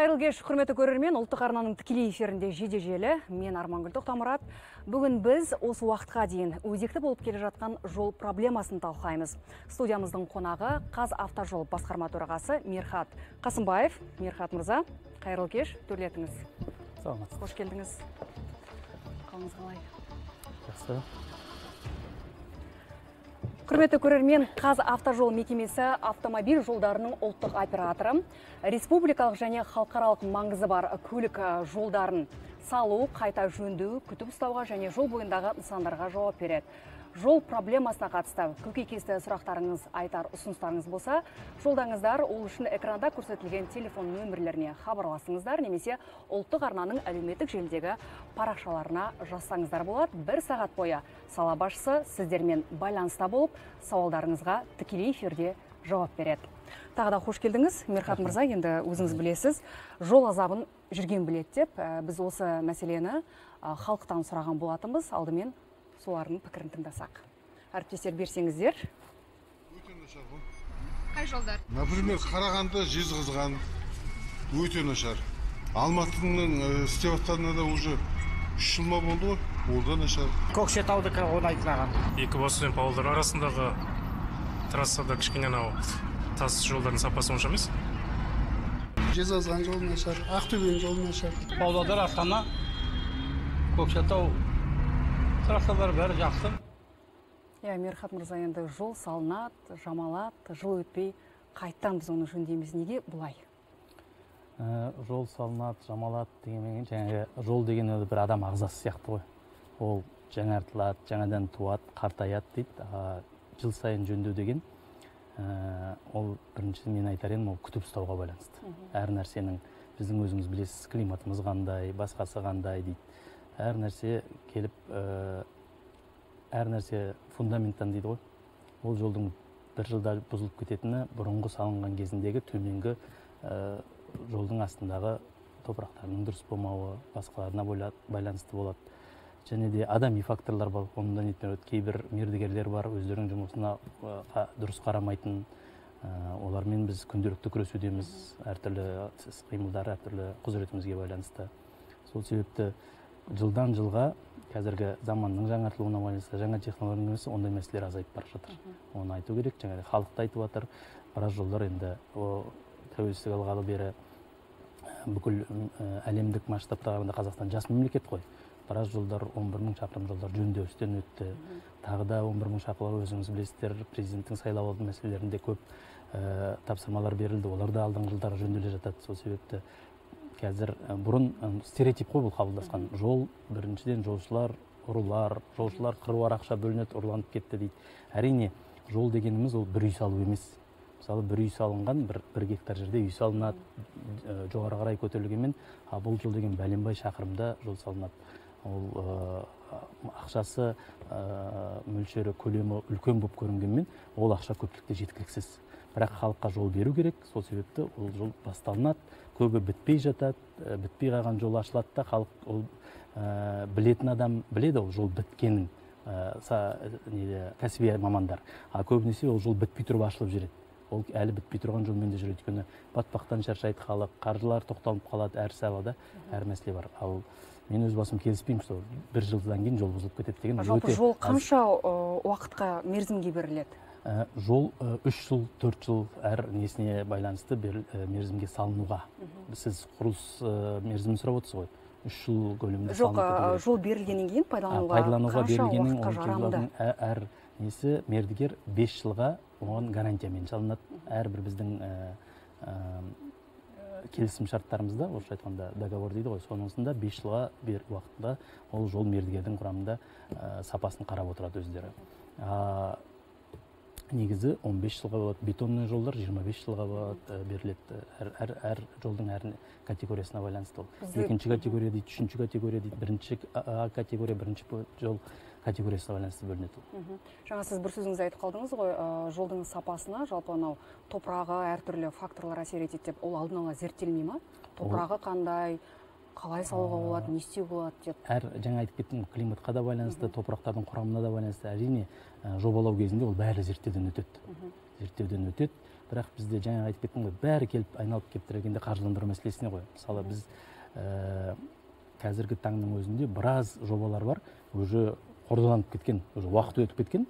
Қайырлы кеш, құрметті көрермен, ұлттық арнаның тікелей эфирінде желі. Мен Армангүл Тоқтамұрат. Бүгін біз осы уақытқа дейін өзекті болып келе жатқан жол проблемасын талқылаймыз. Студиямыздың қонағы Қазавтожол басқарма төрағасы Мирхат Қасымбаев. Мирхат мырза, қайырлы кеш, төрлетіңіз. Саламатсыз. Қош келдіңіз. Қалыңыз қалай? Жақсы. Құрметті көрермен, Қазавтожол мекемесі автомобиль жолдарының ұлттық операторы, республикалық және халықаралық маңызы бар көлік жолдарын салу, қайта жөндеу, күтіп ұстауға және жол бойындағы нысандарға жауап береді. Жол проблемасына қатысты көкейкесті сұрақтарыңыз, айтар ұсыныстарыңыз болса, жолдаңыздар, ол үшін экранда көрсетілген телефон нөмірлеріне хабарласыңыздар, немесе ұлттық арнаның әлеуметтік желідегі парақшаларына жазсаңыздар болады. 1 сағат бойы сала басшысы сіздермен байланыста болып, сауалдарыңызға тікелей эфирде жауап береді. Тағы да қош келдіңіз, Мирхат мырза. Енді өзіңіз білесіз, жол азабын жүрген біледі деп, біз осы мәселені халықтан сұраған болатынбыз. Алдымен солардың пікірін тыңдасақ. Әріптестер, берсеңіздер. Өте нашар ғой. Қай жолдар? Например, Қарағанды Жезқазған өте нашар. Алматының істеп жатқанына да уже 3 жыл ма болды ғой, ол да нашар. Көкшетаудікі оңайтылған. Екібастұз бен Павлодар арасындағы трассада кішкене тас жолдардың сапасы онша емес. Жезқазған жолы нашар, Ақтөбенің жолы нашар. Павлодар, Астана, Көкшетау трассалар бәрі жақсы. Мирхат мырза, енді жол салынады, жамалады, жыл өтпей қайттан біз оны жөндейміз. Неге бұлай? Жол салынады, жамалады дегенмен, жаңағы жол деген бір адам ағзасы сияқты ғой. Ол жаңартылады, жаңадан туады, қартаяды дейді. Жыл сайын жөндеу деген, ол бірінші мен айтар едім, ол күтіп ұстауға байланысты. Әр нәрсенің, біздің өзіміз білесіз, климатымыз қандай, басқасы қандай дейді. Әр нәрсе келіп, әр нәрсе фундаменттан дейді ғой. Ол жолдың бір жылда бұзылып кететіні бұрынғы салынған кезіндегі төменгі жолдың астындағы топырақтарының дұрыс болмауы, басқаларына байланысты болады. Және де адами факторлар бар, онда нетпен кейбір мердігерлер бар, өздерінің жұмысына дұрыс қарамайтын. Олармен біз күнделікті күресудеміз, әртүрлі іс-қимылдар, әртүрлі құзыретімізге байланысты. Сол себепті жылдан жылға қазіргі заманның жаңартылуына байланысты, жаңа технологиялар ондай мәселелер азайып бара жатыр. Оны айту керек, жаңағы халықты айтып жатыр. Біраз жолдар енді тәуелсіздік алғалы бері бүкіл әлемдік масштабтағанда Қазақстан жас мемлекет қой. Біраз жолдар, 11 000 шақырым жолдар жөндеуден өтті. Тағы да 11 000 шақырым, өзіңіз білесіздер, президенттің сайлауалды мәселелерінде көп тапсырмалар берілді. Олар да алдыңғы жылдары жөнделе жатады. Сол себепті қазір бұрын стереотип қой бұл қабылдасқан. Жол, біріншіден жолшылар, ұрылар, жолшылар қыруар ақша бөлінеді, ұрланып кетті дейді. Әрине, жол дегеніміз ол бір үй салу емес. Мысалы, бір үй салынған, бір гектар жерде үй салынады, жоғары қарай көтерілгенмен, бұл жол деген бәленбай шақырымда жол салынады. Ол ақшасы, мөлшері, көлемі үлкен болып көрінгенмен, ол ақша көпшілікте жеткіліксіз. Бірақ халыққа жол беру керек, сол себепті ол жол басталынады, көбі бітпей жатады, бітпей қалған жол ашылады да, халық ол білетін адам біледі, ол жол біткенін, кәсіби мамандар. Көбінесе ол жол бітпей тұрып ашылып жүреді. Ол әлі бітпей тұрған жолмен де жүреді. Өйткені батпақтан шаршайды халық, қаржылар тоқталып қалады, әр салада әр мәселе бар. Ал мен өз басым келіспеймін, что бір жылдан кейін жол бұзылып кетеді деген. Жалпы жол қанша уақытқа мерзімге беріледі? Жол 3 жыл, 4 жыл әр несіне байланысты мерзімге салынуға. Сіз құрылыс мерзімін сұрап отырсыз ғой. 3 жыл көлемінде салынып кетуге. Жоқ, жол берілгеннен кейін пайдалануға қанша уақытқа жарамды? Әр несі мердігер 5 жылға оған гарантиямен салынады. Әрбір біздің келісім шарттарымызда, орысша айтқанда договор дейді ғой, сонысында 5 жылға бер уақытта ол жол мердігердің құрамында сапасын қарап отырады өздері. Негізі 15 жылға болады, бетонный жолдар 25 жылға болады беріледі. Әр жолдың әр категориясына байланысты ол. Екінші категория дейді, үшінші категория дейді, бірінші категория, бірінші жол категориясына байланысты бөлінеді. Жаңа сіз бір сөзіңізді айтып қалдыңыз ғой, жолдың сапасына жалпы анау топырағы әртүрлі факторлар әсер етеді деп, ол алдын ала зерттелмей ма? Топырағы қандай, қалай салуға болады, не істеу болады деп. Жаңа айтып кеттім, климатқа да байланысты, топырақтардың құрамына да байланысты. Әрине, жобалау кезінде ол бәрі зерттеуден өтеді. бірақ бізде жаңа айтып кеттім ғой, бәрі келіп айналып келіп тірелгенде қаржыландыру мәселесіне ғой. Мысалы біз қазіргі таңның өзінде біраз жобалар бар, уже қордаланып кеткен, уже уақыт өтіп кеткен,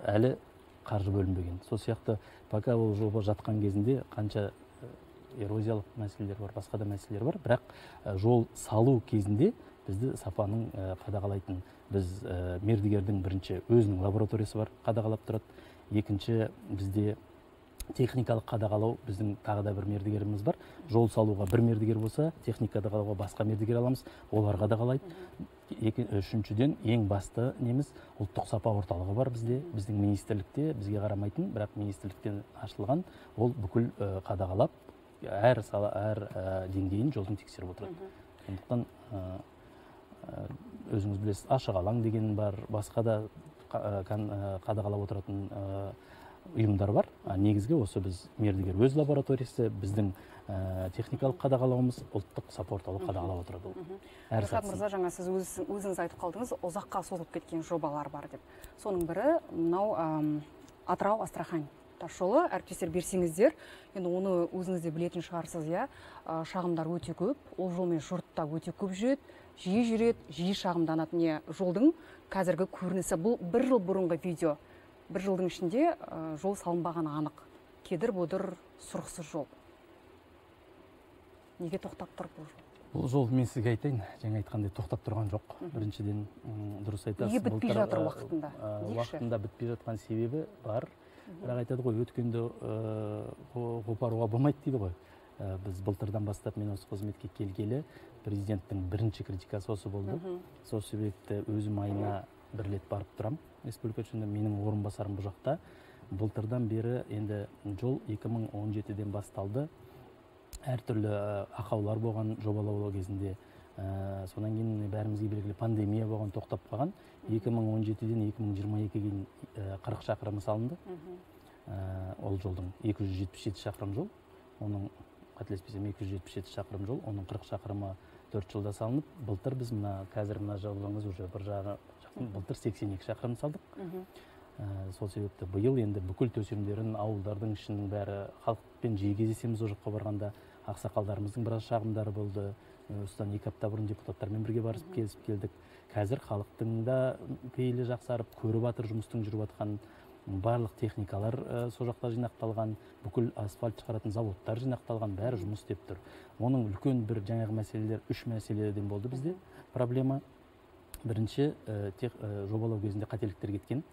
әлі қаржы бөлінбеген. Сол сияқты пока ол жоба жатқан кезінде қанша эрозиялық мәселелер бар, басқа да мәселелер бар, бірақ жол салу кезінде бізді сапаның қадағалайтын, біз мердігердің бірінші өзінің лабораториясы бар, қадағалап тұрады. Екінші, бізде техникалық қадағалау, біздің тағы да бір мердігеріміз бар. Жол салуға бір мердігер болса, техника қадағалауға басқа мердігер аламыз, олар қадағалайды. Үшіншіден, ең басты неміз ұлттық сапа орталығы бар бізде, біздің министрлікте, бізге қарамайтын, бірақ министрліктен ашылған, ол бүкіл қадағалап, әр сала, әр деңгейін жолдың тексеріп отырады. Сондықтан өзіңіз білесіз, ашық алаң деген бар, басқа да қадағалап отыратын ұйымдар бар. Негізгі осы біз мердігер өз лабораториясы, біздің техникалық қадағалауымыз, ұлттық сапа орталығы қадағалап отырады. Мұрсат мырза, жаңа сіз өзіңіз айтып қалдыңыз, ұзаққа созылып кеткен жобалар бар деп. Соның бірі мынау Атырау-Астрахань тасжолы. Әріптестер, берсеңіздер, енді оны өзіңіз де білетін шығарсыз, иә, шағымдар өте көп, ол жолмен жұрт та өте көп жүреді, жиі жүреді, жиі шағымданатын. Не жолдың қазіргі көрінісі, бұл бір жыл бұрынғы видео. Бір жылдың ішінде жол салынбағаны анық. Кедір-бұдыр, сұрықсыз жол. Неге тоқтап тұр бұл жол? Бұл жол, мен сізге айтайын, жаңа айтқандай тоқтап тұрған жоқ. Біріншіден, дұрыс айтасыз. Неге бітпей жатыр уақытында? Уақытында бітпей жатқан себебі бар. Бірақ айтады ғой, өткенді қопаруға болмайды дейді ғой. Біз былтырдан бастап мен осы қызметке келгелі, президенттің бірінші критикасы осы болды. Сол себепті өзім айына бір рет барып тұрам. Республика үшінде менің орынбасарым бұл жақта. Былтырдан бері енді жол 2017-ден басталды. Әртүрлі ақаулар болған жобалау кезінде. Сонан кейін бәрімізге белгілі пандемия болған, тоқтап қалған. 2017-ден 2022-ге дейін 40 шақырымы салынды. Ол жолдың 277 шақырым жол. Оның, қателеспесем, 277 шақырым жол, оның 40 шақырымы 4 жылда салынып, былтыр біз қазір мына жолыңыз уже бір жағы былтыр 82 шақырым салдық. Сол себепті биыл енді бүкіл төсемдерін, ауылдардың ішінің бәрі, халықпен жиі кездесеміз, о жаққа барғанда ақсақалдарымыздың біраз шағымдары болды. Осыдан 2 апта бұрын депутаттармен бірге барып келісіп келдік. Қазір халықтың да пейілі жақсарып, көріп жатыр жұмыстың жүріп жатқан, барлық техникалар сол жақта жинақталған, бүкіл асфальт шығаратын заводтар жинақталған, бәрі жұмыс істеп тұр. Оның үлкен бір жаңағы мәселелер, 3 мәселеден болды бізде проблема. Бірінші, жобалау кезінде қателіктер кеткен.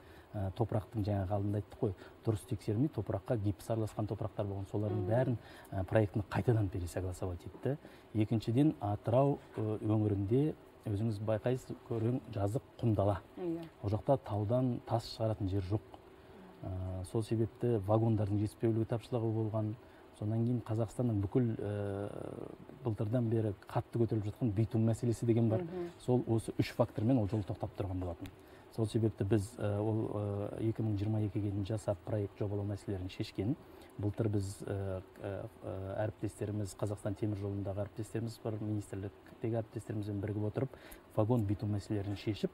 Топырақтың жаңа ғалымда айттық қой, дұрыс тексермей, топыраққа гипс араласқан топырақтар болған, солардың бәрін проектіні қайтадан пересогласовать етті. Екіншіден, Атырау өңірінде өзіңіз байқайсыз, көрің жазық құмдала. О жақта таудан тас шығаратын жер жоқ. Сол себепті вагондардың жетіспеушілігі тапшылығы болған. Сонан кейін Қазақстанның бүкіл былтырдан бері қатты көтеріліп жатқан битум мәселесі деген бар. Сол осы 3 фактормен ол жол тоқтап тұрған болатын. Сол себепті біз ол 2022-ге дейін жасап проект жобалау мәселелерін шешкен. Былтыр біз әріптестеріміз, Қазақстан темір жолындағы әріптестеріміз бар, министрліктегі әріптестерімізбен бірігіп отырып, вагон битум мәселелерін шешіп,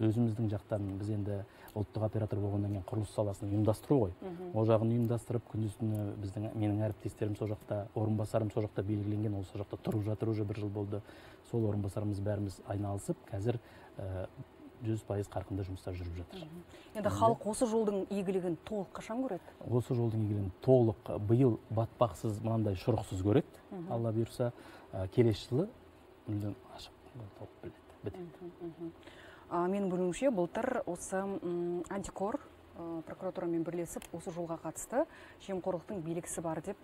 өзіміздің жақтан біз енді ұлттық оператор болғаннан кейін құрылыс саласын ұйымдастыру ғой. Ол жағын ұйымдастырып, күндіз-түні менің әріптестерім сол жақта, орынбасарым сол жақта белгіленген, ол сол жақта тұрып жатыр, уже 1 жыл болды. Сол орынбасарымыз бәріміз айналысып, қазір 100% қарқынды жұмыстар жүріп жатыр. Енді халық осы жолдың игілігін толық қашан көреді? Осы жолдың игілігін толық биыл батпақсыз, мынандай шұрықсыз көреді. Алла бұйырса, келесі жылы мүлдем ашық толық біледі. Менің білуімше, былтыр осы антикор прокуратурамен бірлесіп осы жолға қатысты жемқорлықтың белгісі бар деп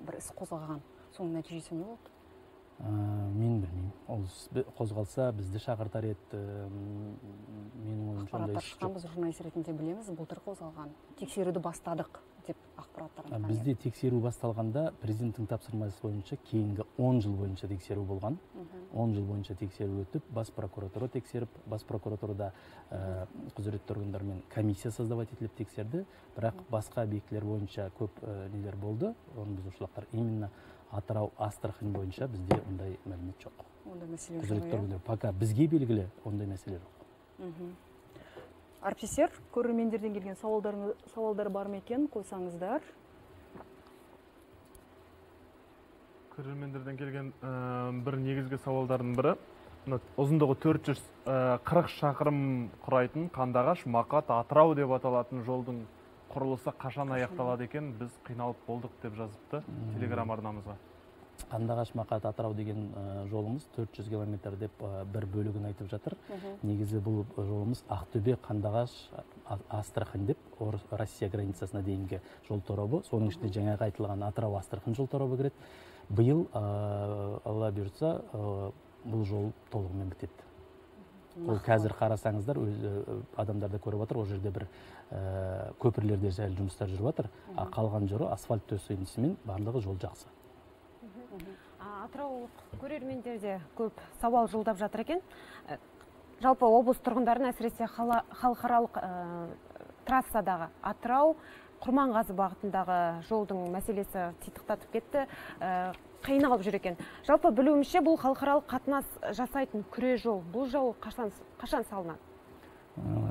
бір іс қозғаған. Соның нәтижесі не болды? Мен білмеймін. Ол қозғалса бізді шақыртар еді. Менің ойымша ондай іс жоқ. Біз журналист ретінде білеміз, былтыр қозғалған. Тексеруді бастадық деп ақпараттар. Бізде тексеру басталғанда президенттің тапсырмасы бойынша кейінгі 10 жыл бойынша тексеру болған. 10 жыл бойынша тексеру өтіп, бас прокуратура тексеріп, бас прокуратурада құзыретті органдармен комиссия создавать етіліп тексерді. Бірақ басқа объектілер бойынша көп нелер болды, орын бұзушылықтар. Именно Атырау, Астрахань бойынша бізде ондай мәлімет жоқ. Ондай мәселе жоқ. Пока бізге белгілі ондай мәселе жоқ. Әріптестер, көрермендерден келген сауалдар бар ма екен, қойсаңыздар. көрермендерден келген бір негізгі сауалдардың бірі, ұзындығы 440 шақырым құрайтын Қандыағаш, Мақат, Атырау деп аталатын жолдың құрылысы қашан аяқталады екен? Біз қиналып болдық деп жазыпты телеграм арнамызға. Қандыағаш, Мақат, Атырау деген жолымыз 400 километр деп бір бөлігін айтып жатыр. Негізі бұл жолымыз Ақтөбе, Қандыағаш, Астрахань деп Россия границасына дейінгі жол торабы. Соның ішінде жаңағы айтылған Атырау, Астрахань жол торабы кіреді. Биыл, Алла бұйыртса, бұл жол толығымен бітеді. Ол қазір қарасаңыздар, адамдар да көріп жатыр, ол жерде бір көпірлерде жайлы жұмыстар жүріп жатыр. Қалған жері асфальт төсенісімен барлығы жол жақсы. Атыраулық көрермендерде көп сауал жолдап жатыр екен. Жалпы облыс тұрғындарын әсіресе халықаралық трассадағы Атырау, Құрманғазы бағытындағы жолдың мәселесі титықтатып кетті, қиналып жүр екен. Жалпы білуімше бұл халықаралық қатынас жасайтын күре жол. Бұл жол қашан салынады?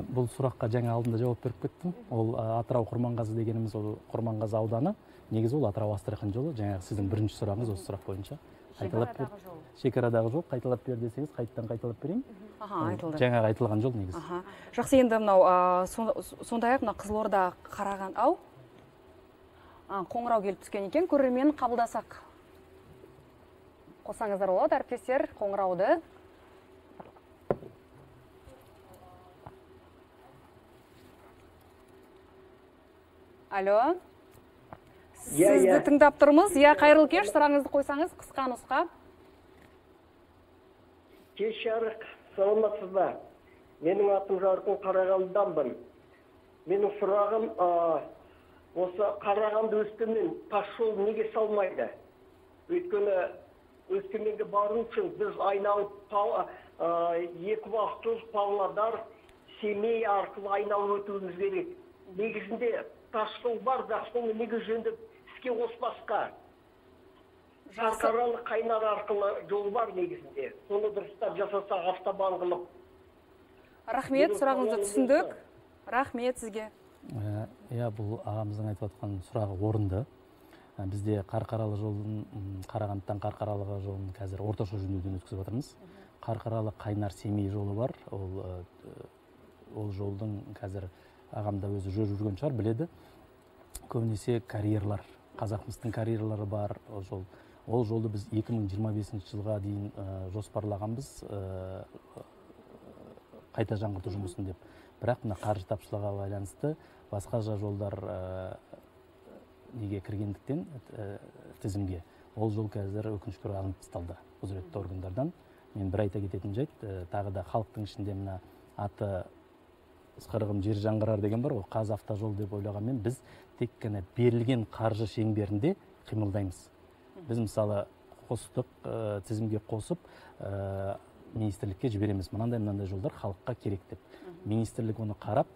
Бұл сұраққа жаңа алдында жауап беріп кеттім. Ол Атырау Құрманғазы дегеніміз, ол Құрманғазы ауданы. Негізі ол Атырау Астрахань жолы. Жаңағы сіздің бірінші сұрағыңыз осы сұрақ бойынша. Шекарадағы жол. Қайталап бер десеңіз, қайталап берейін. Жаңағы айтылған жол негізі. Жақсы, енді мынау сондай-ақ мына Қызылорда қараған қоңырау келіп түскен екен. Көрермен қабылдасақ. Қосаңыздар болады, әріптестер, қоңырауды. Алло. Сізді тыңдап тұрмыз. Қайырлы кеш, сұрағыңызды қойсаңыз, қысқа нұсқа. Кеш жарық, саламатсыз ба? Менің атым Жарқын, Қарағандыданмын. Менің сұрағым, осы Қарағанды Өскемен тас жол неге салмайды? Өйткені Өскеменге бару үшін біз айналып Екібастұз, Павлодар, Семей арқылы айналып өтуіміз керек. Негізінде тас жол бар, тас жолы неге жөндеп іске қоспасқа? Қарқаралы Қайнар арқылы жол бар негізінде. Соны дұрыстап жасаса автобан қылып. Рахмет, сұрағыңызды түсіндік. Рахмет сізге. Бұл ағамыздың айтып жатқан сұрағы орынды. Бізде Қарқаралы жолын, Қарағандыдан Қарқаралыға жолын қазір орташа жөндеуден өткізіп жатырмыз. Қарқаралы Қайнар Семей жолы бар. Ол жолдың қазір ағамда өзі жүрген шығар, біледі. Көбінесе карьерлар, қазақмыстың карьерлары бар жол. Ол жолды біз 2025 жылға дейін жоспарлағанбыз, қайта жаңғырту жұмысын деп. Бірақ мына қаржы тапшылығы байланысты басқа жолдар неге кіргендіктен тізімге. Ол жол қазір өкінішке орай алынып тасталды құзыретті органдардан. Мен бір айта кететін жайт, тағы да халықтың ішінде мына аты ысқырығым жер жаңғырар деген бар, ол Қазавтожол деп ойлағанмен біз тек қана берілген қаржы шеңберінде қимылдаймыз. Біз мысалы қостық, тізімге қосып министрлікке жібереміз. Мынандай жолдар халыққа керек деп. Министрлік оны қарап,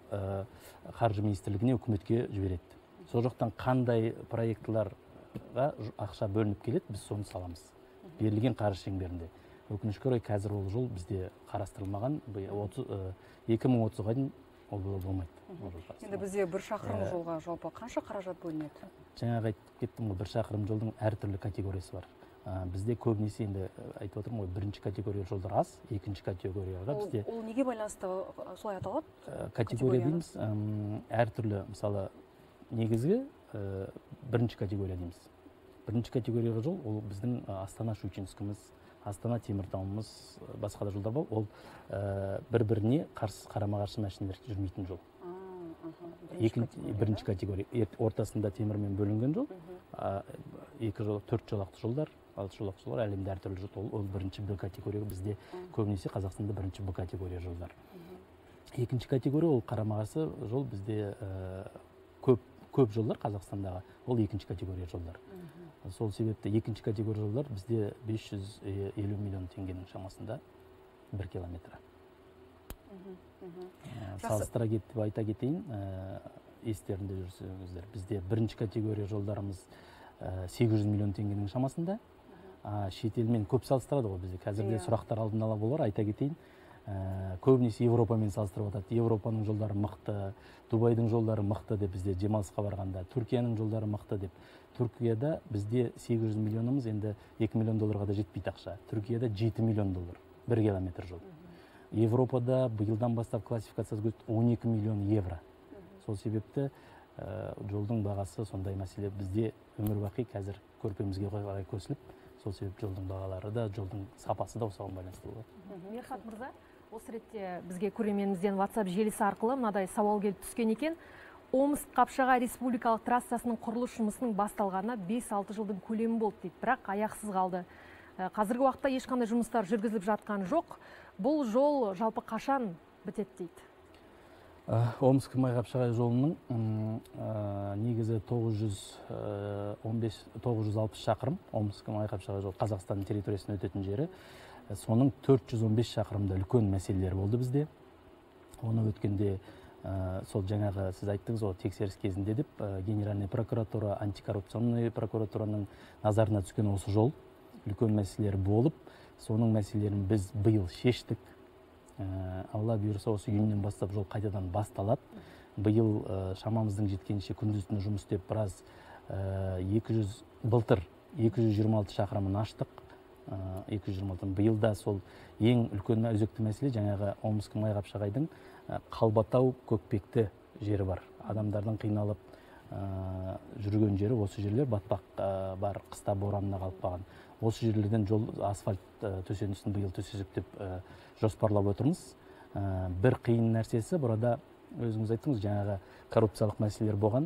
қаржы министрлігіне, үкіметке жібереді. Сол жақтан қандай проектіларға ақша бөлініп келеді, біз соны саламыз. Берілген қаржы шеңберінде. Өкінішке орай қазір ол жол бізде қарастырылмаған. 2030-ға дейін ол болмайды. Енді бізде бір шақырым жолға жалпы қанша қаражат бөлінеді? Жаңағы айтып кеттім ғой, бір шақырым жолдың әртүрлі категориясы бар. Бізде көбінесе енді айтып отырмын ғой, бірінші категория жолдар аз, екінші категорияға бізде... Ол неге байланысты солай аталады? Категория дейміз, әртүрлі, мысалы, негізгі бірінші категория дейміз. Бірінші категорияға жол, ол біздің Астана-Щучинскіміз, Астана-Теміртауымыз, басқа да жолдар бар, ол бір-біріне қарама-қарсы мәшінелер жүрмейтін жол. Бірінші категория, ортасында темірмен бөлінген жол, екі жол, төрт жолақты жолдар, алты жолақты жолдар, әлемде әртүрлі жол, ол бірінші Б категория, бізде көбінесе Қазақстанда бірінші Б категория жолдар. Екінші категория, ол қарама-қарсы жол, бізде көп жолдар Қазақстандағы, ол екінші категория жолдар. Сол себепті екінші категория жолдар бізде 550 миллион теңгенің шамасында 1 километрі. Салыстыра кетіп айта кетейін, естерінде жүрсеңіздер. Бізде бірінші категория жолдарымыз 800 миллион теңгенің шамасында. Шетелмен көп салыстырады ғой бізде. Қазірде сұрақтар алдын ала болар, айта кетейін. көбінесе Европамен салыстырып жатады. Европаның жолдары мықты, Дубайдың жолдары мықты деп, бізде демалысқа барғанда, Түркияның жолдары мықты деп. Түркияда бізде 800 миллионымыз, енді 2 миллион долларға да жетпейді ақша. Түркияда 7 миллион доллар 1 километр жол. Европада бұйылдан бастап классификациясы 12 миллион евро. Сол себепті жолдың бағасы сондай мәселе. Бізде өмір бақи қазір көрпемізге қарай көсіліп, сол себеп жолдың бағалары да, жолдың сапасы да осыған байланысты болады. Мерхат мырза, осы ретте бізге көрерменімізден WhatsApp желісі арқылы мынадай сауал келіп түскен екен. Омск-Қапшағай республикалық трассасының құрылыс жұмысының басталғанына 5-6 жылдың көлемі болды дейді, бірақ аяқсыз қалды. Қазіргі уақытта ешқандай жұмыстар жүргізіліп жатқан жоқ. Бұл жол жалпы қашан бітеді дейді? Омск-Қапшағай жолының негізі 960 шақырым. Омск-Қапшағай жол Қазақстанның территориясына өтетін жері. Соның 415 шақырымда үлкен мәселелер болды бізде. Оны өткенде сол жаңағы сіз айттыңыз, ол тексеріс кезінде деп, Генеральный прокуратура, антикоррупционный прокуратураның назарына түскен осы жол үлкен мәселелер болып, соның мәселелерін біз биыл шештік. Алла бұйырса, осы июньнен бастап жол қайтадан басталады. Биыл шамамыздың жеткенше күндіз-түні жұмыс істеп, біраз былтыр 226 шақырымын аштық. 226. Биылда сол ең үлкен өзекті мәселе жаңағы Омск-Қапшағайдың Қалбатау көкпекті жері бар. Адамдардың қиналып жүрген жері осы жерлер, батпақ бар, қыста боранына қалып қалған. Осы жерлерден жол асфальт төсенісін биыл төсесек деп жоспарлап отырмыз. Бір қиын нәрсесі, burada өзіңіз айттыңыз, жаңағы коррупциялық мәселелер болған.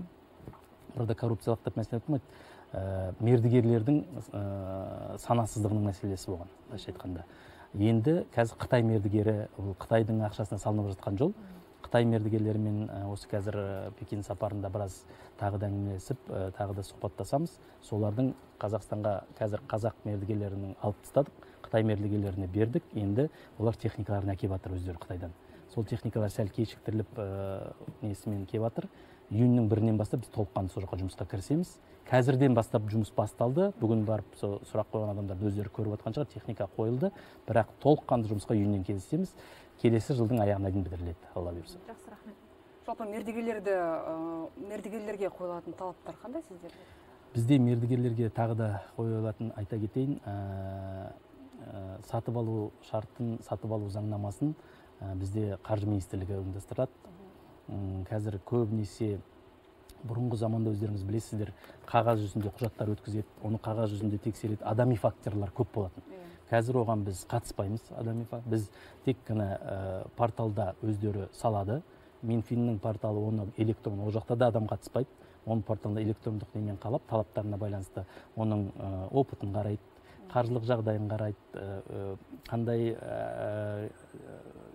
Burada коррупциялық деп мәселе айтылмайды. Мердігерлердің санасыздығының мәселесі болған, былайша айтқанда. Енді қазір Қытай мердігері, Қытайдың ақшасына салынып жатқан жол. Қытай мердігерлерімен осы қазір Пекин сапарында біраз тағы да әңгімелесіп, тағы да сұхбаттасамыз. Солардың Қазақстанға қазір қазақ мердігерлерінің алып тастадық, Қытай мердігерлеріне бердік. Енді олар техникаларын әкеп жатыр өздері Қытайдан. Сол техникалар сәл кешіктіріліп несімен кеп жатыр. Июньнің 1-нен бастап біз толыққанды сол жаққа жұмысқа кірісеміз. Қазірден бастап жұмыс басталды. Бүгін барып сұрақ қойған адамдарды өздері көріп жатқан шығар, техника қойылды. Бірақ толыққанды жұмысқа июньнен келісеміз. Келесі жылдың аяғына дейін бітіріледі, Алла бұйырса. Жақсы, рахмет. Жалпы мердігерлерге қойылатын талаптар қандай сіздерде? Бізде мердігерлерге тағы да қойылатын айта кетейін, сатып алу шартын, сатып алу заңнамасын бізде Қаржы министрлігі ұйымдастырады. Қазір көбінесе бұрынғы заманда өздеріңіз білесіздер, қағаз жүзінде құжаттар өткізеді, оны қағаз жүзінде тексереді, адами факторлар көп болатын. Қазір оған біз қатыспаймыз, адами фактор. Біз тек қана порталда өздері салады. Минфиннің порталы оны электрон, ол жақта да адам қатыспайды. Оның порталында электрондық немен қалап, талаптарына байланысты оның опытын қарайды, қаржылық жағдайын қарайды, қандай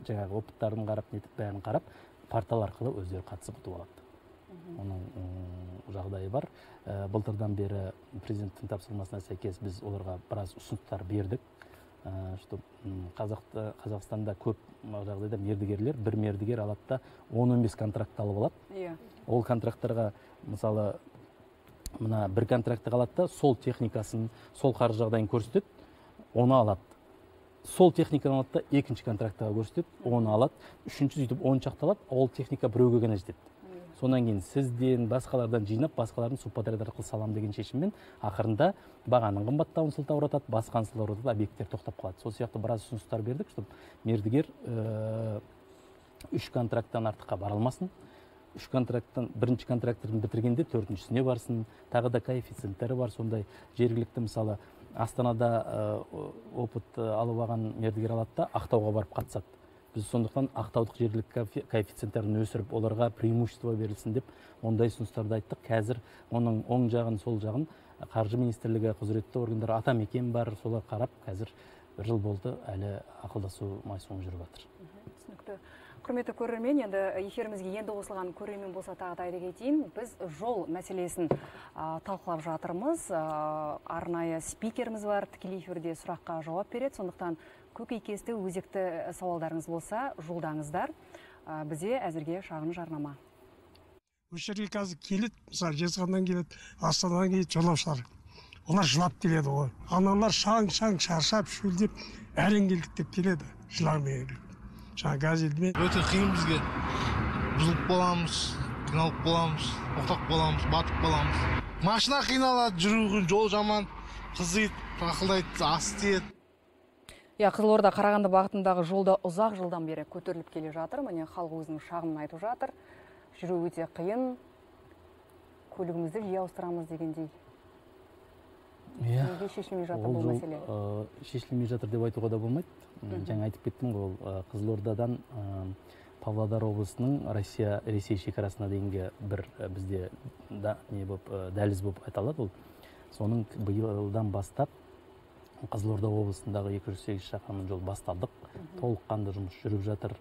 жаңағы опыттарын қарап, нетіп бәрін қарап, портал арқылы өздері қатысып ұтып алады. Оның жағдайы бар. Былтырдан бері президенттің тапсырмасына сәйкес біз оларға біраз ұсыныстар бердік. Қазақстанда көп жағдайда мердігерлер, бір мердігер алады да 10-15 контракт алып алады. Ол контракттарға, мысалы, мына бір контракты алады да, сол техникасын, сол қаржы жағдайын көрсетеді, оны алады. Сол техниканы алады да, екінші контрактыға көрсетеді, оны алады. Үшінші сөйтіп 10 шақты алады, ол техника біреуге ғана жетеді. Сонан кейін сізден, басқалардан жинап, басқаларын субподряд арқылы салам деген шешіммен ақырында бағаның қымбаттауын сылтауратады, басқан сылтауратады, объекттер тоқтап қалады. Сол сияқты біраз ұсыныстар бердік, чтобы мердігер 3 контракттан артыққа бара алмасын. 3 контракттан, бірінші контрактын бітіргенде 4-шісіне барсын. Тағы да коэффициенттері бар, сондай жергілікті, мысалы, Астанада опыт алып алған мердігер алады да, Ақтауға барып қатысады. Біз сондықтан ақтаудық жерлік коэффициенттерін өсіріп, оларға преимущество берілсін деп, ондай ұсыныстарды айттық. Қазір оның оң жағын, сол жағын Қаржы министрлігі, құзыретті органдар, атамекен бар, солар қарап, қазір 1 жыл болды, әлі ақылдасу майсуын жүріп жатыр. Түсінікті. Құрметті көрермен, енді эфирімізге енді қосылған көрермен болса тағы да айта кетейін, біз жол мәселесін талқылап жатырмыз. Арнайы спикеріміз бар, тікелей эфирде сұраққа жауап береді. Сондықтан көкейкесті өзекті сауалдарыңыз болса, жолдаңыздар. Бізде әзірге шағын жарнама. Осы жерге қазір келеді, мысалы, Жезқазғаннан келеді, Астанадан келеді жолаушылар. Олар жылап келеді ғой. Аналар шаң-шаң шаршап, шөлдеп, әрең келдік деп келеді, жылармен келеді. жаңағы газельмен. Өте қиын бізге. Бұзылып боламыз, қиналып боламыз, тоқтап боламыз, батып боламыз. Машина қиналады, жүру жол жаман, қызиды, тақылдайды, ас тиеді. Қызылорда Қарағанды бағытындағы жолда ұзақ жылдан бері көтеріліп келе жатыр. Міне халық өзінің шағымын айтып жатыр. Жүру өте қиын. Көлігімізді жиі ауыстырамыз дегендей. Неге шешілмей жатыр бұл мәселе? Шешілмей жатыр деп айтуға да болмайды. Жаңа айтып кеттім ғой, Қызылордадан Павлодар облысының Ресей шекарасына дейінгі бір бізде дәліз болып айталады. Соның биылдан бастап Қызылорда облысындағы 208 шақырым жол басталдық. Толыққанды жұмыс жүріп жатыр.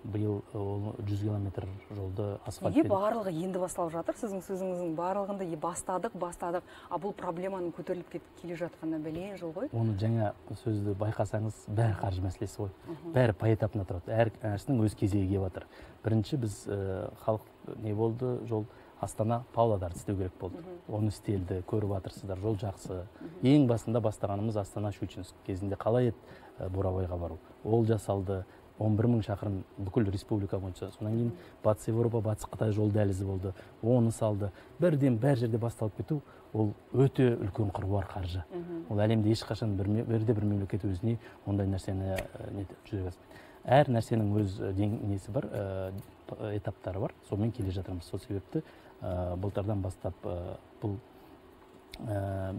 Биыл 100 километр жолды асфальт. Неге барлығы енді басталып жатыр? Сіздің сөзіңіздің барлығында бастадық. А бұл проблеманың көтеріліп келе жатқанына бәлен жыл ғой. Оны жаңа сөзді байқасаңыз, бәрі қаржы мәселесі ғой. Бәрі поэтапна тұрады. Әр нәрсенің өз кезегі келіп жатыр. Бірінші біз халық не болды, жол Астана Павлодарды істеу керек болды. Оны істелді, көріп жатырсыздар, жол жақсы. Ең басында бастағанымыз Астана Щучинск кезінде қалай еді Бурабайға бару. Ол жасалды. 11.000 шақырым бүкіл республика бойынша. Сонан кейін Батыс Европа, Батыс Қытай жол дәлізі болды. Оны салды. Бірден бәр жерде басталып кету, ол өте үлкен қыруар қаржы. Ол әлемде ешқашан бір мемлекет өзіне ондай нәрсені жүзеге асырмайды. Әр нәрсенің өз несі бар, этаптары бар. Сонымен келе жатырмыз. Сол себепті былтырдан бастап бұл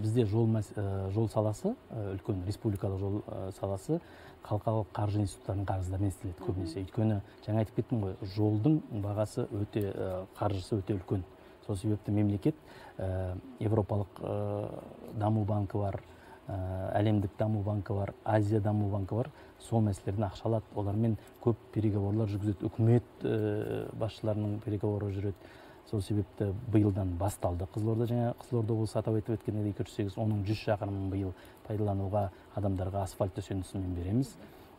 бізде жол саласы, үлкен республикалық жол саласы халықаралық қаржы институттарының қарыздарымен істеледі көбінесе. Өйткені жаңа айтып кеттім ғой, жолдың бағасы өте, қаржысы өте үлкен. Сол себепті мемлекет Европалық даму банкі бар, әлемдік даму банкі бар, Азия даму банкі бар. Сол мәселелерден ақша алады. Олармен көп переговорлар жүргізеді. Үкімет басшыларының переговоры жүреді. Сол себепті биылдан басталды. Қызылорда облысы атап айтып өткенде 208, оның 100 шақырымын биыл пайдалануға адамдарға асфальт төсенісімен береміз.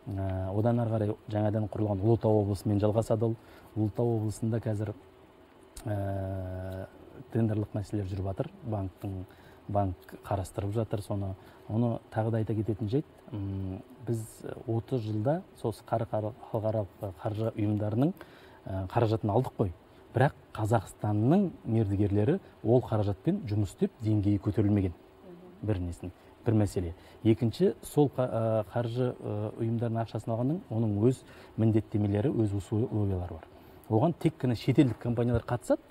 Одан ары қарай жаңадан құрылған Ұлытау облысымен жалғасады. Ұлытау облысында қазір тендерлік мәселелер жүріп жатыр. Банк қарастырып жатыр. Оны тағы да айта кететін жайт, біз 30 жылда сол халықаралық қаржы ұйымдарының қаражатын алдық қой. Бірақ Қазақстанның мердігерлері ол қаражатпен жұмыс істеп деңгейі көтерілмеген. Бір мәселе. Екінші, сол қаржы ұйымдарының ақшасын алғанның, оның өз міндеттемелері, өз условиялары бар. Оған тек қана шетелдік компаниялар қатысады,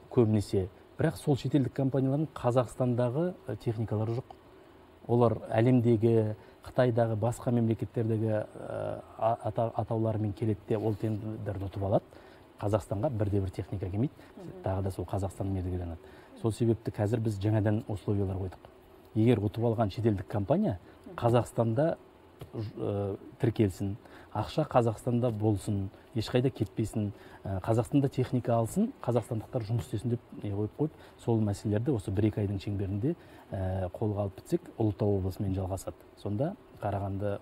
көбінесе. Бірақ сол шетелдік компаниялардың Қазақстандағы техникалары жоқ. Олар әлемдегі, Қытайдағы, басқа мемлекеттердегі атауларымен келеді де ол тендерді ұтып алады. Қазақстанға бірде-бір техника келмейді, тағы да сол Қазақстанның мердігерлері. Сол себепті қазір біз жаңадан условиялар қойдық. Егер ұтып алған шетелдік компания Қазақстанда тіркелсін, ақша Қазақстанда болсын, ешқайда кетпесін, Қазақстанда техника алсын, қазақстандықтар жұмыс істесін деп қойып, сол мәселелерді осы 1-2 айдың шеңберінде қолға алып бітсек, Ұлытау облысымен жалғасады. Сонда Қарағанды,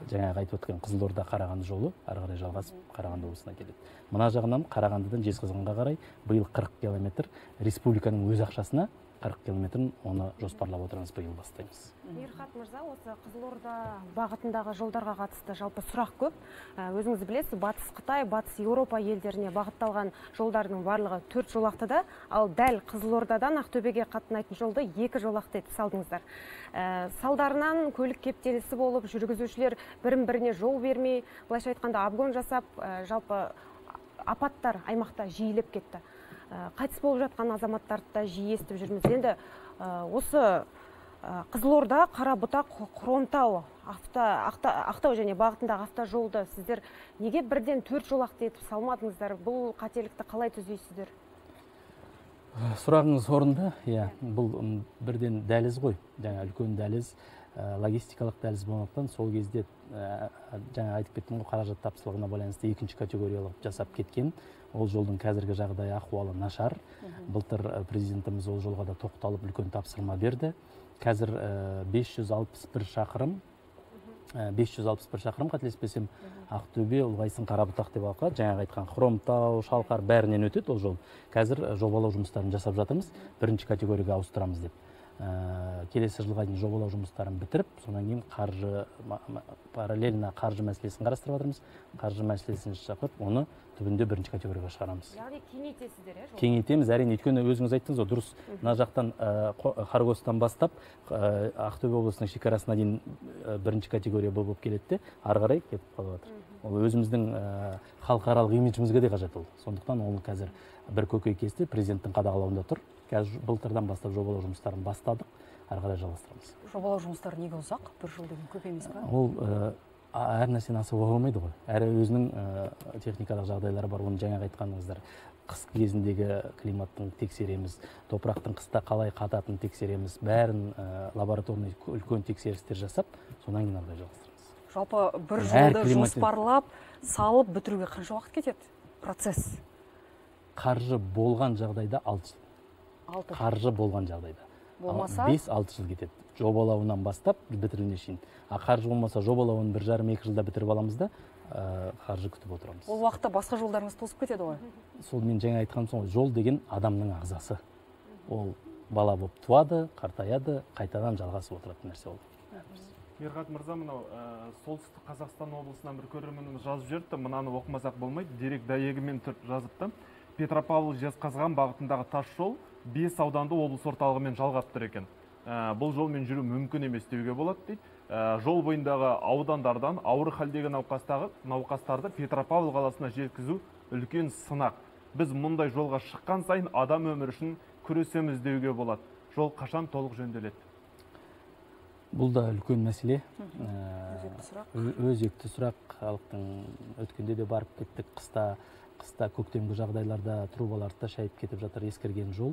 жаңағы айтып өткен Қызылорда Қарағанды жолы ары қарай жалғасып Қарағанды облысына келеді. Мына жағынан Қарағандыдан Жезқазғанға қарай биыл 40 километр республиканың өз ақшасына 40 километрін оны жоспарлап отырмыз, биыл бастаймыз. Мирхат мырза, осы Қызылорда бағытындағы жолдарға қатысты жалпы сұрақ көп. Өзіңіз білесіз, Батыс Қытай, Батыс Еуропа елдеріне бағытталған жолдардың барлығы 4 жолақтыда, ал дәл Қызылордадан Ақтөбеге қатынайтын жолды 2 жолақты етіп салдыңыздар. Салдарынан көлік кептелісі болып, жүргізушілер бірін-біріне жол бермей, былайша айтқанда обгон жасап, жалпы апаттар аймақта жиілеп кетті. Қайтыс болып жатқан азаматтарды да жиі естіп жүрміз. Енді осы Қызылорда, Қарабұтақ, Хромтау, Ақтау және бағытындағы автожолды сіздер неге бірден 4 жолақты етіп салмадыңыздар? Бұл қателікті қалай түзейсіздер? Сұрағыңыз орынды. Бұл бірден дәліз ғой. Жаңа үлкен дәліз, логистикалық дәліз болғандықтан сол кезде жаңа айтып кеттім ғой, қаражат тапшылығына байланысты 2-ші категориялық жасап кеткен. Ол жолдың қазіргі жағдайы, ахуалы нашар. Былтыр президентіміз ол жолға да тоқталып үлкен тапсырма берді. Қазір 561 шақырым қателеспесем, Ақтөбе, Ұлғайсын, Қарабұтақ деп алға, жаңағы айтқан Хромтау, Шалқар бәрінен өтеді ол жол. Қазір жобалау жұмыстарын жасап жатырмыз, 1-ші категорияға ауыстырамыз деп. келесі жылға дейін жобалау жұмыстарын бітіріп, сонан кейін параллельно қаржы мәселесін қарастырып жатырмыз. Қаржы мәселесін шақырып, оны түбінде бірінші категорияға шығарамыз. Яғни кеңейтесіздер, иә? Кеңейтеміз, әрине, өйткені өзіңіз айттыңыз ғой, дұрыс. Мына жақтан Қарғостан бастап Ақтөбе облысының шекарасына дейін бірінші категория болып келеді, ары қарай кетіп қалып жатыр. Ол өзіміздің халықаралық имиджімізге де қажет ол. Сондықтан ол қазір бір көкейкесті президенттің қадағалауында тұр. Қазір былтырдан бастап жобалау жұмыстарын бастадық, ары қарай жалғастырамыз. Жобалау жұмыстары неге ұзақ? Бір жыл деген көп емес пе? Ол әр нәрсені асыруға болмайды ғой. Әрі өзінің техникалық жағдайлары бар. Оны жаңа айтқаныңыздар, қыс кезіндегі климаттың тексереміз, топырақтың қыста қалай қататынын тексереміз, бәрін лабораторный үлкен тексерістер жасап, сонан кейін ары қарай жалғастырамыз. Жалпы бір жылды жоспарлап, салып бітіруге қанша уақыт кетеді? Процесс. Қаржы болған жағдайда 6 жыл. Қаржы болған жағдайда. Болмаса? 5-6 жыл кетеді. Жобалауынан бастап бітіруіне шейін. Қаржы болмаса жобалауын 1,5-2 жылда бітіріп аламыз да, қаржы күтіп отырамыз. Ол уақытта басқа жолдарыңыз тосып кетеді ғой? Сол мен жаңа айтқаным сол, жол деген адамның ағзасы. Ол бала болып туады, қартаяды, қайтадан жалғасып отыратын нәрсе ол. Мерғат мырза, мынау солтүстік Қазақстан облысынан бір көрерменіміз жазып жіберді, мынаны оқымасақ болмайды, дерек дәйегімен жазыпты. Петропавл Жезқазған бағытындағы тас жол 5 ауданды облыс орталығымен жалғап тұр екен. Бұл жолмен жүру мүмкін емес деуге болады дейді. Жол бойындағы аудандардан ауыр халдегі науқастарды Петропавл қаласына жеткізу үлкен сынақ. Біз мұндай жолға шыққан сайын адам өмірі үшін күресеміз деуге болады. Жол қашан толық жөнделеді? Бұл да үлкен мәселе. Өзекті сұрақ. Өзекті сұрақ. Халықтың өткенде де барып кеттік. Қыста көктемгі жағдайларда трубаларды шайып кетіп жатыр, ескірген жол.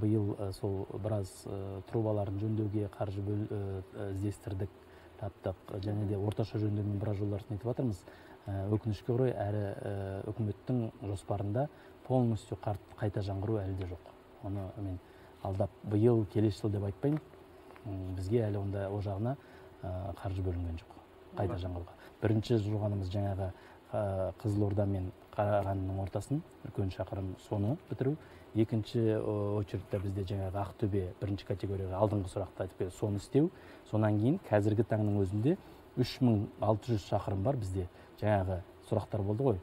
Биыл сол біраз трубаларын жөндеуге қаржы іздестірдік, таптық, және де орташа жөндеумен біраз жолдарын нетіп жатырмыз. Өкінішке орай, әрі үкіметтің жоспарында полностью қайта жаңғыру әлі де жоқ. Оны мен алдап биыл келесі жыл деп айтпайын, бізге әлі онда о жағына қаржы бөлінген жоқ қайта жаңғыруға. Бірінші жұрғанымыз жаңағы Қызылорда мен Қарағандының ортасын үлкен шақырым соны бітіру. Екінші очередьте бізде жаңағы Ақтөбе бірінші категорияға алдыңғы сұрақта айтып соны істеу. Сонан кейін қазіргі таңның өзінде 3600 шақырым бар бізде. Жаңағы сұрақтар болды ғой.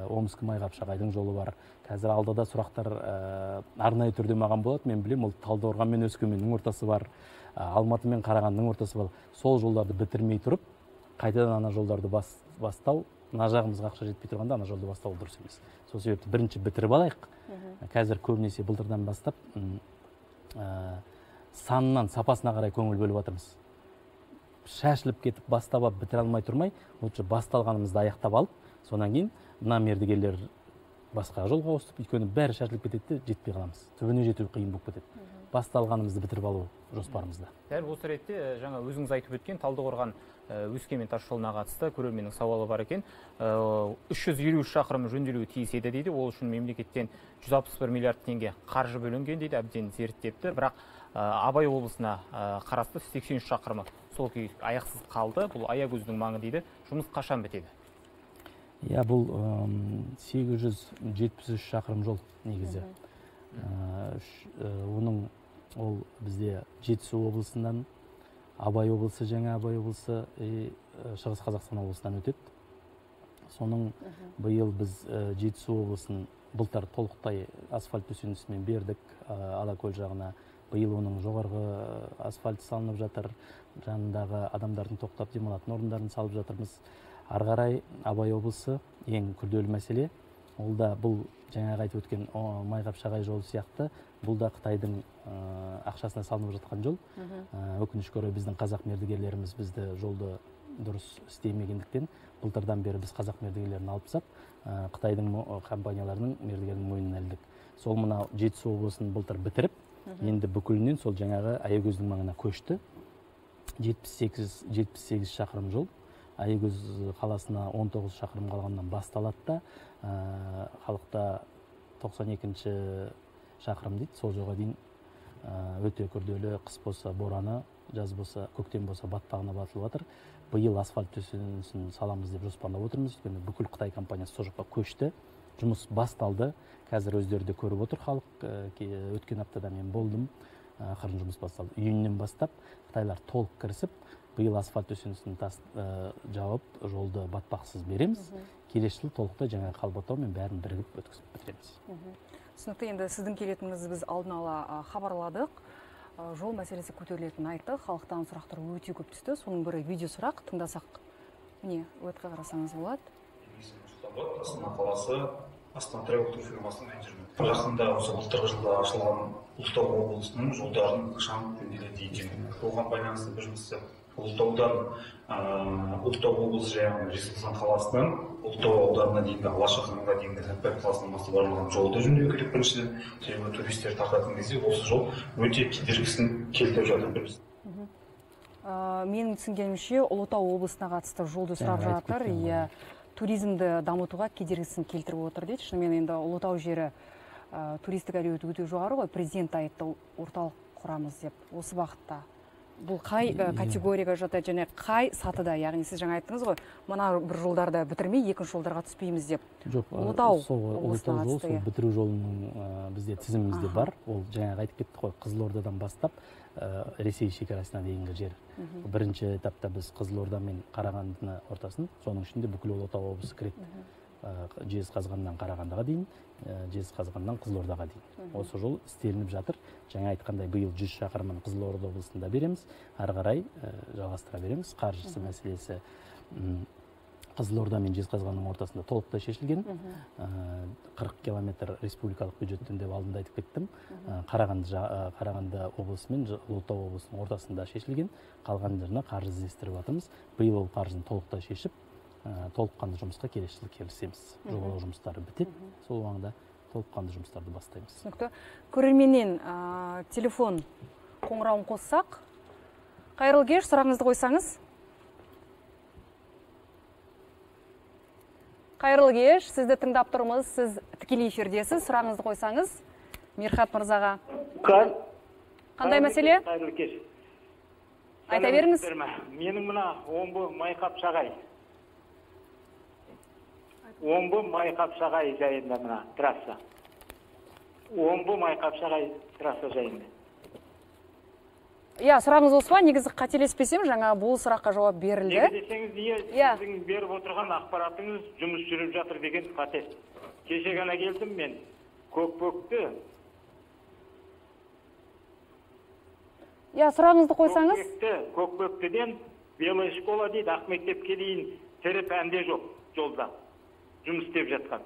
Омск Майқапшағайдың жолы бар. Қазір алдыда сұрақтар арнайы түрде маған болады. Мен білем, ол Талдықорған мен Өскеменнің ортасы бар. Алматы мен Қарағандының ортасы бар. Сол жолдарды бітірмей тұрып, қайтадан ана жолдарды бастау, мына жағымызға ақша жетпей тұрғанда ана жолды бастау дұрыс емес. Сол себепті бірінші бітіріп алайық. Қазір көбінесе былтырдан бастап санынан сапасына қарай көңіл бөліп жатырмыз. Шашылып кетіп бастап бітіре алмай тұрмай, лучше басталғанымызды аяқтап алып, сонан кейін мына мердігерлер басқа жолға ауысып, өйткені бәрі шашылып кетеді, жетпей қаламыз. Түбіне жету қиын болып кетеді. Басталғанымызды бітіріп алу жоспарымызда. Дәл осы ретте жаңа өзіңіз айтып өткен Талдықорған Өскемен тас жолына қатысты көрерменнің сауалы бар екен. 353 шақырым жөнделуі тиіс еді дейді. Ол үшін мемлекеттен 161 миллиард теңге қаржы бөлінген дейді, әбден зерттепті. Бірақ Абай облысына қарасты 83 шақырымы сол күй аяқсыз қалды. Бұл Аягөздің маңы дейді. Жұмыс қашан бітеді? Бұл 873 шақырым жол негізі. Оның ол бізде Жетісу облысынан, Абай облысы, Жаңа Абай облысы, Шығыс Қазақстан облысынан өтеді. Соның биыл біз Жетісу облысын былтыр толықтай асфальт төсенісімен бердік Алакөл жағына. Биыл оның жоғарғы асфальт салынып жатыр. Жанындағы адамдардың тоқтап демалатын орындарын салып жатырмыз. Ары қарай Абай облысы ең күрделі мәселе. Ол да бұл жаңағы айтып өткен Майқапшағай жолы сияқты, бұл да Қытайдың ақшасына салынып жатқан жол. Өкінішке орай біздің қазақ мердігерлеріміз бізді жолды дұрыс істемегендіктен, былтырдан бері біз қазақ мердігерлерін алып тастап, Қытайдың компанияларының мердігерінің мойнына ілдік. Сол мына Жетісу облысын былтыр бітіріп, енді бүкілінен сол жаңағы Аягөздің маңына көшті. 78 шақырым жол. Аягөз қаласына 19 шақырым қалғаннан басталады да, халықта 92-ші шақырым дейді, сол жоға дейін өте күрделі, қыс болса бораны, жаз болса, көктем болса батпағына батылып жатыр. Биыл асфальт төсенісін саламыз деп жоспарлап отырмыз, өйткені бүкіл Қытай компаниясы сол жаққа көшті. Жұмыс басталды. Қазір өздері де көріп отыр халық. Өткен аптада мен болдым. ақырын жұмыс басталды. Июньнен бастап Қытайлар толық кірісіп, биыл асфальт төсенісін жауып, жолды батпақсыз береміз. Келесі жыл толықтай жаңа қалбатау мен бәрін бірігіп өткізіп бітіреміз. Түсінікті, енді сіздің келетініңізді біз алдын ала хабарладық. Жол мәселесі көтерілетінін айтты. Халықтан сұрақтар өте көп түсті. Соның бірі видео сұрақ тыңдасақ. Міне, өтке қарасаңыз болады. Астана қаласы Астана Тревел фирмасының менеджерімін. Жақында осы былтырғы жылда ашылған Ұлытау облысының жолдарын қашан жөнделеді екен. Оған байланысты біз Ұлытау облысы жағынан Жезқазған қаласынан Ұлытау ауданына дейінгі Алашаханға дейінгі Сәтбаев қаласынан бастап барлығын жолды жөндеу керек біріншіден. Себебі туристер тартатын кезде осы жол өте кедергісін келтіріп жатыр. Менің түсінгенімше Ұлытау облысына қатысты жолды сұрап жатыр. Туризмді дамытуға кедергісін келтіріп отыр дейді. Шынымен енді Ұлытау жері туристік әлеуеті өте жоғары ғой. Президент айтты, орталық құрамыз деп. Осы бағытта бұл қай категорияға жатады және қай сатыда? Яғни сіз жаңа айттыңыз ғой, мына бір жолдарды бітірмей екінші жолдарға түспейміз деп. Жоқ, Ұлытау жол сол бітіру жолының бізде тізімімізде бар. Ол жаңа айтып кеттік қой, Қызылордадан бастап Ресей шекарасына дейінгі жер. Бірінші этапта біз Қызылорда мен Қарағандыны ортасын, соның ішінде бүкіл Ұлытау облысы кіреді. Жезқазғаннан Қарағандыға дейін, Жезқазғаннан Қызылордаға дейін. Осы жол істелініп жатыр. Жаңа айтқандай, биыл 100 шақырымын Қызылорда облысында береміз, ары қарай жалғастыра береміз. Қаржысы мәселесі Қызылорда мен Жезқазғанның ортасында толықтай шешілген. 40 километр республикалық бюджеттен деп алдында айтып кеттім. Қарағанды облысы мен Ұлытау облысының ортасында шешілген. Қалған жеріне қаржы іздестіріп жатырмыз. Биыл ол қаржыны толықтай шешіп, толыққанды жұмысқа келесі жылы келісеміз. Жобалау жұмыстары бітеді. Сол уақытта толыққанды жұмыстарды бастаймыз. Түсінікті. Көрерменнен телефон қоңырауын қоссақ, қайырлы кеш, сұрағыңызды қойсаңыз. Қайырлы кеш, сізді тыңдап тұрмыз. Сіз тікелей эфирдесіз, сұрағыңызды қойсаңыз. Мирхат мырзаға. Қандай мәселе? Қайырлы кеш. Айта беріңіз. Менің мына Омбы Майқапшағай. Омбы Майқапшағай жайында мына трасса. Омбы Майқапшағай трасса жайында. Сұрағыңыз осы ма? Негізі қателеспесем, жаңа бұл сұраққа жауап берілді. Неге десеңіз, сіздің беріп отырған ақпаратыңыз жұмыс жүріп жатыр деген қате. Кеше ғана келдім мен. Сұрағыңызды қойсаңыз. Көкбөктіден Белая школа дейді, ақ мектепке дейін тірі пәнде жоқ жолда. Жұмыс істеп жатқан.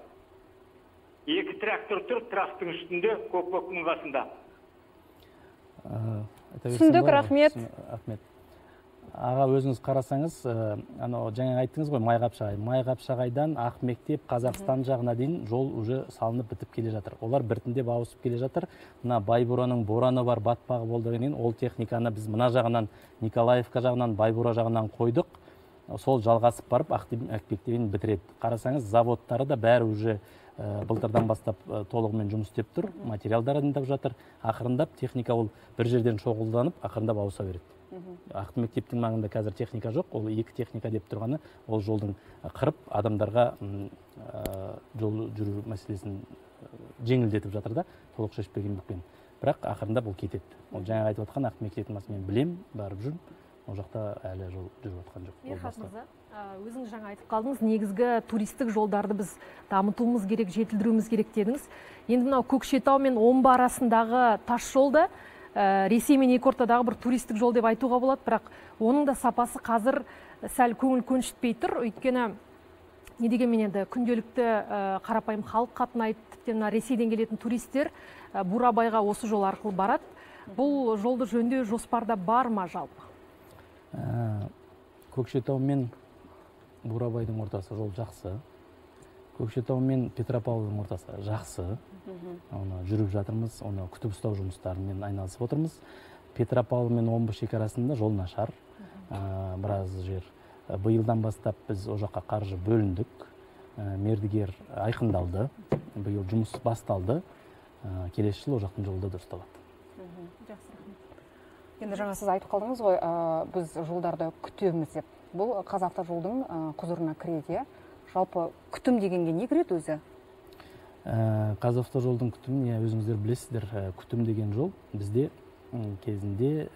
2 трактор тұр, трактың үстінде, Көкбөктің қасында. Түсіндік, рахмет. Аға, өзіңіз қарасаңыз, жаңа айттыңыз ғой, Майқапшағай. Майқапшағайдан ақ мектеп Қазақстан жағына дейін жол уже салынып бітіп келе жатыр. Олар біртіндеп ауысып келе жатыр. Мына Байбураның бораны бар, батпағы болды деген, ол техниканы біз мына жағынан, Николаевка жағынан, Байбура жағынан қойдық. Сол жалғасып барып, ақ мектебін бітіреді. Қарасаңыз, заводтары да бәрі уже былтырдан бастап толығымен жұмыс істеп тұр. Материалдары дайындап жатыр. Ақырындап техника ол бір жерден шоғылданып, ақырындап ауыса береді. Ақ мектептің маңында қазір техника жоқ, ол 2 техника деп тұрғаны, ол жолдың қырып, адамдарға жол жүру мәселесін жеңілдетіп жатыр да, толық шешпегендікпен. Бірақ ақырында бұл кетеді. Ол жаңа айтып отқан ақ мектептің мен білем, барып жүрмін. Ол жақта әлі жол жүріп отқан жоқ. Мирхат мырза, өзіңіз жаңа айтып қалдыңыз, негізгі туристік жолдарды біз дамытуымыз керек, жетілдіруіміз керек дедіңіз. Енді мынау Көкшетау мен Омбы арасындағы тас жолда Ресей мен екі ортадағы бір туристік жол деп айтуға болады, бірақ оның да сапасы қазір сәл көңіл көншітпей тұр. Өйткені не дегенмен енді күнделікті қарапайым халық қатынайды, тіптен Ресейден келетін туристер Бурабайға осы жол арқылы барады. Бұл жолды жөндеу жоспарда бар ма жалпы? Көкшетау мен Бурабайдың ортасы жол жақсы. Көкшетау мен Петропавлдың ортасы жақсы. Оны жүріп жатырмыз, оны күтіп ұстау жұмыстарымен айналысып отырмыз. Петропавл мен Омбы шекарасында жол нашар. Біраз жер. Биылдан бастап біз о жаққа қаржы бөліндік. Мердігер айқындалды. Биыл жұмыс басталды. Келесі жыл о жақтың жолы да дұрысталады. Енді жаңа сіз айтып қалдыңыз ғой, біз жолдарды күтеміз деп. Бұл Қазавтожолдың құзырына кіреді. Жалпы күтім дегенге не кіреді өзі? Қазавтожолдың күтімін, өзіңіздер білесіздер, күтім деген жол бізде кезінде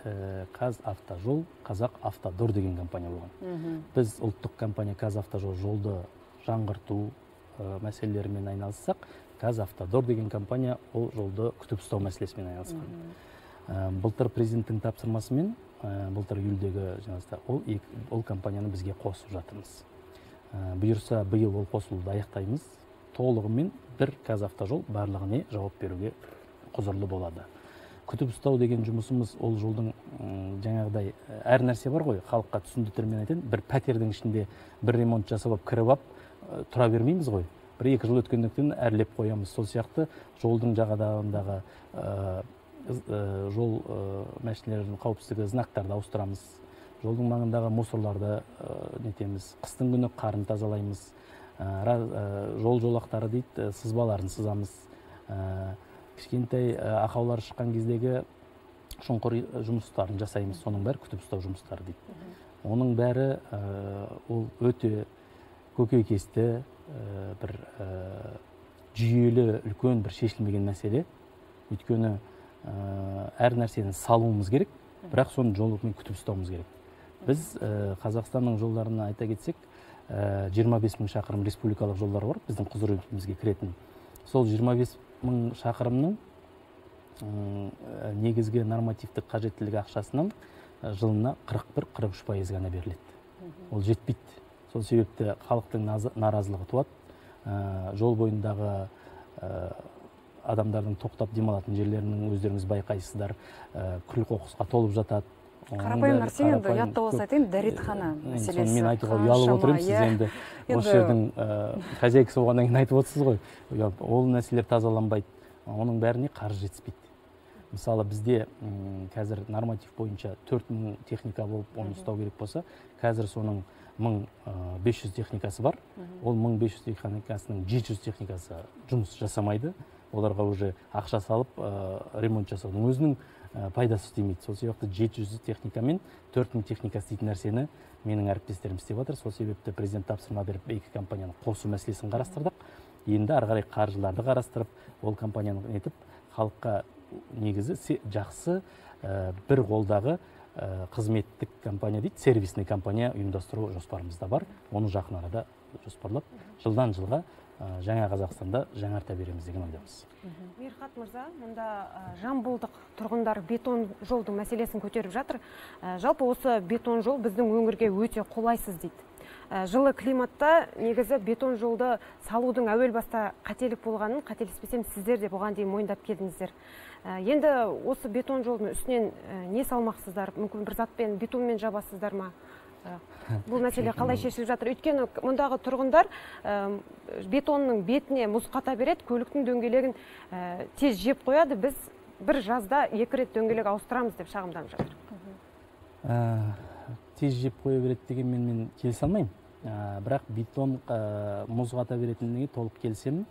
Қазавтожол, Қазақавтодор деген компания болған. Біз ұлттық компания Қазавтожол жолды жаңғырту мәселелерімен айналыссақ, Қазавтодор деген компания ол жолды күтіп ұстау мәселесімен айналысқан. Былтыр президенттің тапсырмасымен, былтыр июльдегі ол компанияны бізге қосып жатырмыз. Бұйырса, биыл ол қосылуды аяқтаймыз. Толығымен бір Қазавтожол барлығына жауап беруге құзырлы болады. Күтіп ұстау деген жұмысымыз ол жолдың жаңағыдай әр нәрсе бар ғой, халыққа түсіндірмен айтайын, бір пәтердің ішінде бір ремонт жасап кіріп тұра бермейміз ғой. Бір-екі жыл өткендіктен әрлеп қоямыз. Сол сияқты жолдың жағалауындағы жол мәшінелерінің қауіпсіздігі знактарды ауыстырамыз. Жолдың маңындағы мусорларды нетеміз. Қыстың күні қарын тазалаймыз. Жол жолақтары дейді, сызбаларын сызамыз. Кішкентай ақаулар шыққан кездегі шұңқыр жұмыстарын жасаймыз. Соның бәрі күтіп ұстау жұмыстары дейді. Оның бәрі ол өте көкейкесті, бір жүйелі, үлкен бір шешілмеген мәселе. Өйткені әр нәрсені салуымыз керек, бірақ соны жолымен күтіп ұстауымыз керек. Біз Қазақстанның жолдарына айта кетсек, 25 мың шақырым республикалық жолдар бар, біздің құзыретімізге кіретін. Сол 25 мың шақырымның негізгі нормативтік қажеттілігі ақшасынан жылына 41-43% ғана беріледі. Ол жетпейді. Сол себепті халықтың наразылығы туады. Жол бойындағы адамдардың тоқтап демалатын жерлерінің өздеріңіз байқайсыздар, күл-қоқысқа толып жатады. Қарапайым нәрсе енді ұятты болса айтайын, дәретхана мәселесі. Мен айтуға ұялып отырмын, сіз енді осы жердің хозяйкасы болғаннан кейін айтып отырсыз ғой. Ол нәрселер тазаланбайды, оның бәріне қаржы жетіспейді. Мысалы, бізде қазір норматив бойынша 4000 техника болып, оны ұстау керек болса, қазір соның 1500 техникасы бар. Ол 1500 техникасының 700 техникасы жұмыс жасамайды. Оларға уже ақша салып, ремонт жасаудың өзінің пайдасы істемейді. Сол себепті 700 техникамен 4000 техника істейтін нәрсені менің әріптестерім істеп жатыр. Сол себепті президент тапсырма беріп, екі компанияны қосу мәселесін қарастырдық. Енді ары қарай қаржыларды қарастырып, ол компанияны нетіп, халыққа негізі жақсы бір қолдағы қызметтік компания дейді, сервисный компания ұйымдастыру жоспарымызда бар. Оны жақын арада жоспарлап, жылдан жылға жаңа Қазақстанда жаңарта береміз деген ойдамыз. Мирхат мырза, мұнда жамбылдық тұрғындар бетон жолдың мәселесін көтеріп жатыр. Жалпы осы бетон жол біздің өңірге өте қолайсыз дейді. Жылы климатта негізі бетон жолды салудың әуел баста қателік болғанын, қателеспесем, сіздер де бұған дейін мойындап келдіңіздер. Енді осы бетон жолдың үстінен не салмақсыздар? Мүмкін бір затпен бетонмен жабасыздар ма? Бұл мәселе қалай шешіліп жатыр? Өйткені мұндағы тұрғындар бетонның бетіне мұз қата береді, көліктің дөңгелегін тез жеп қояды. Біз бір жазда 2 рет дөңгелек ауыстырамыз деп шағымданып жатыр. Тез жеп қоя береді деген мен келісе алмаймын. Бірақ бетон мұз қата беретініне толық келісемін.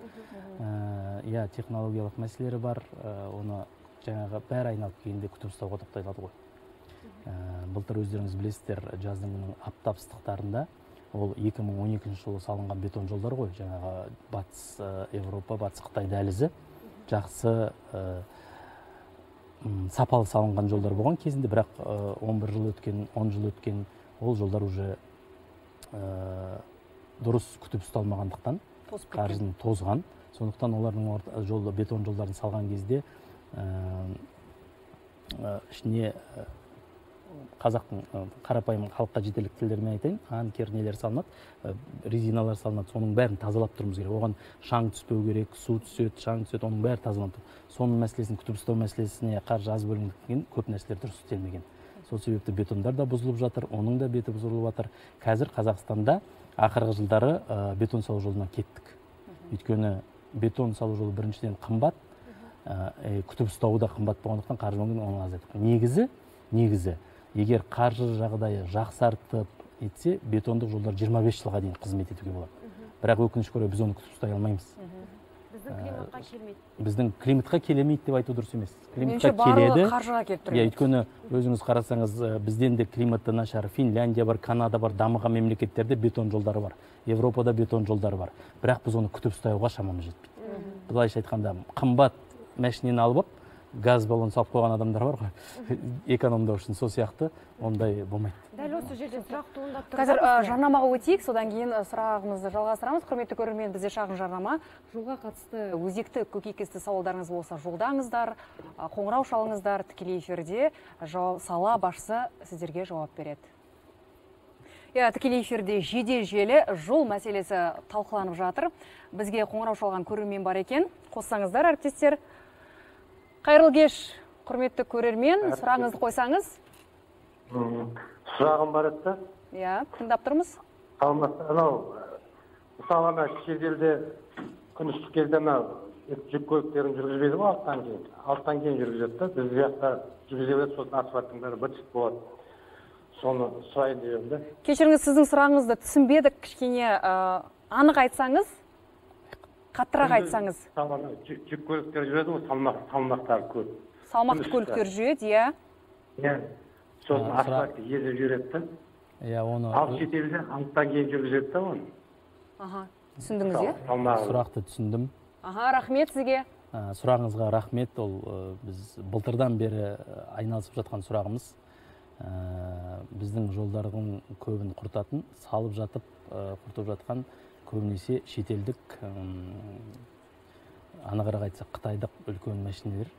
Технологиялық мәселелері бар. Оны жаңағы бәрі айналып келгенде күтіп ұстауға тоқталады ғой. Былтыр өздеріңіз білесіздер, жаздың аптап ыстықтарында ол 2012 жылы салынған бетон жолдар ғой. Жаңағы батыс Европа, батыс Қытай дәлізі жақсы сапалы салынған жолдар болған кезінде, бірақ 11 жыл өткен, 10 жыл өткен, ол жолдар уже дұрыс күтіп ұсталмағандықтан қаржыны тозған. Сондықтан олардың бетон жолдарын салған кезде ішіне қазақтың қарапайым халыққа жетерлік тілдермен айтайын, қан кернелер салынады, резиналар салынады, соның бәрін тазалап тұрмыз керек. Оған шаң түспеу керек, су түседі, шаң түседі, оның бәрі тазаланып тұр. Соның мәселесін күтіп ұстау мәселесіне қаржы аз бөлінгендіктен көп нәрселер дұрыс істелмеген. Сол себепті бетондар да бұзылып жатыр, оның да беті бұзылып жатыр. Қазір Қазақстанда ақырғы жылдары бетон салу жолына кеттік. Өйткені бетон салу жолы біріншіден қымбат, күтіп ұстауы да қымбат болғандықтан қаржы оны азайттық. Негізі егер қаржы жағдайы жақсартып етсе, бетондық жолдар 25 жылға дейін қызмет етуге болады. Бірақ өкінішке орай біз оны күтіп ұстай алмаймыз. Біздің климатқа келмейді. Біздің климатқа келемейді деп айту дұрыс емес. Меніңше барлығы қаржыға келіп тұр. Өйткені өзіңіз қарасаңыз, бізден де климаты нашар, Финляндия бар, Канада бар, дамыған мемлекеттерде бетон жолдары бар. Европада бетон жолдары бар. Бірақ біз оны күтіп ұстауға шамамыз жетпейді. Былайша айтқанда, қымбат машинені алып, газ баллон салып қойған адамдар бар ғой, экономдау үшін, сол сияқты ондай болмайды. Дәл осы жерде сұрақ туындап тұр. Қазір жарнамаға өтейік, содан кейін сұрағымызды жалғастырамыз. Құрметті көрермен, бізде шағын жарнама. Жолға қатысты өзекті көкейкесті сауалдарыңыз болса, жолдаңыздар, қоңырау шалыңыздар, тікелей эфирде сала басшысы сіздерге жауап береді. Тікелей эфирде жедел желі жол мәселесі талқыланып жатыр. Бізге қоңырау шалған көрермен бар екен. Қоссаңыздар, әріптестер. Қайырлы кеш, құрметті көрермен, сұрағыңызды қойсаңыз. Сұрағым бар еді. Тыңдап тұрмыз. Анау, мысалы шетелде күн ыстық кезде жүк көліктерін жүргізбейді ғой, алттан кейін жүргізеді. Біз жақта жүргізе береді, сосын асфальттың бәрі быт-шыт болады. Соны сұрайын деп. Кешіріңіз, сіздің сұрағыңызды түсінбедік, кішкене анық айтсаңыз, қаттырақ айтсаңыз. Жүк көліктер жүреді ғой, салмақтары көп. Салмақты көліктер жүреді, иә. Сосын асфальтты езіп жүреді. Ал шетелде алттан кейін жүргізеді да оны. Түсіндіңіз, иә? Сұрақты түсіндім. Рахмет сізге. Сұрағыңызға рахмет. Ол біз былтырдан бері айналысып жатқан сұрағымыз. Біздің жолдардың көбін құртатын, салып жатып құртып жатқан көбінесе шетелдік, анығырақ айтсақ қытайдық үлкен машинелер.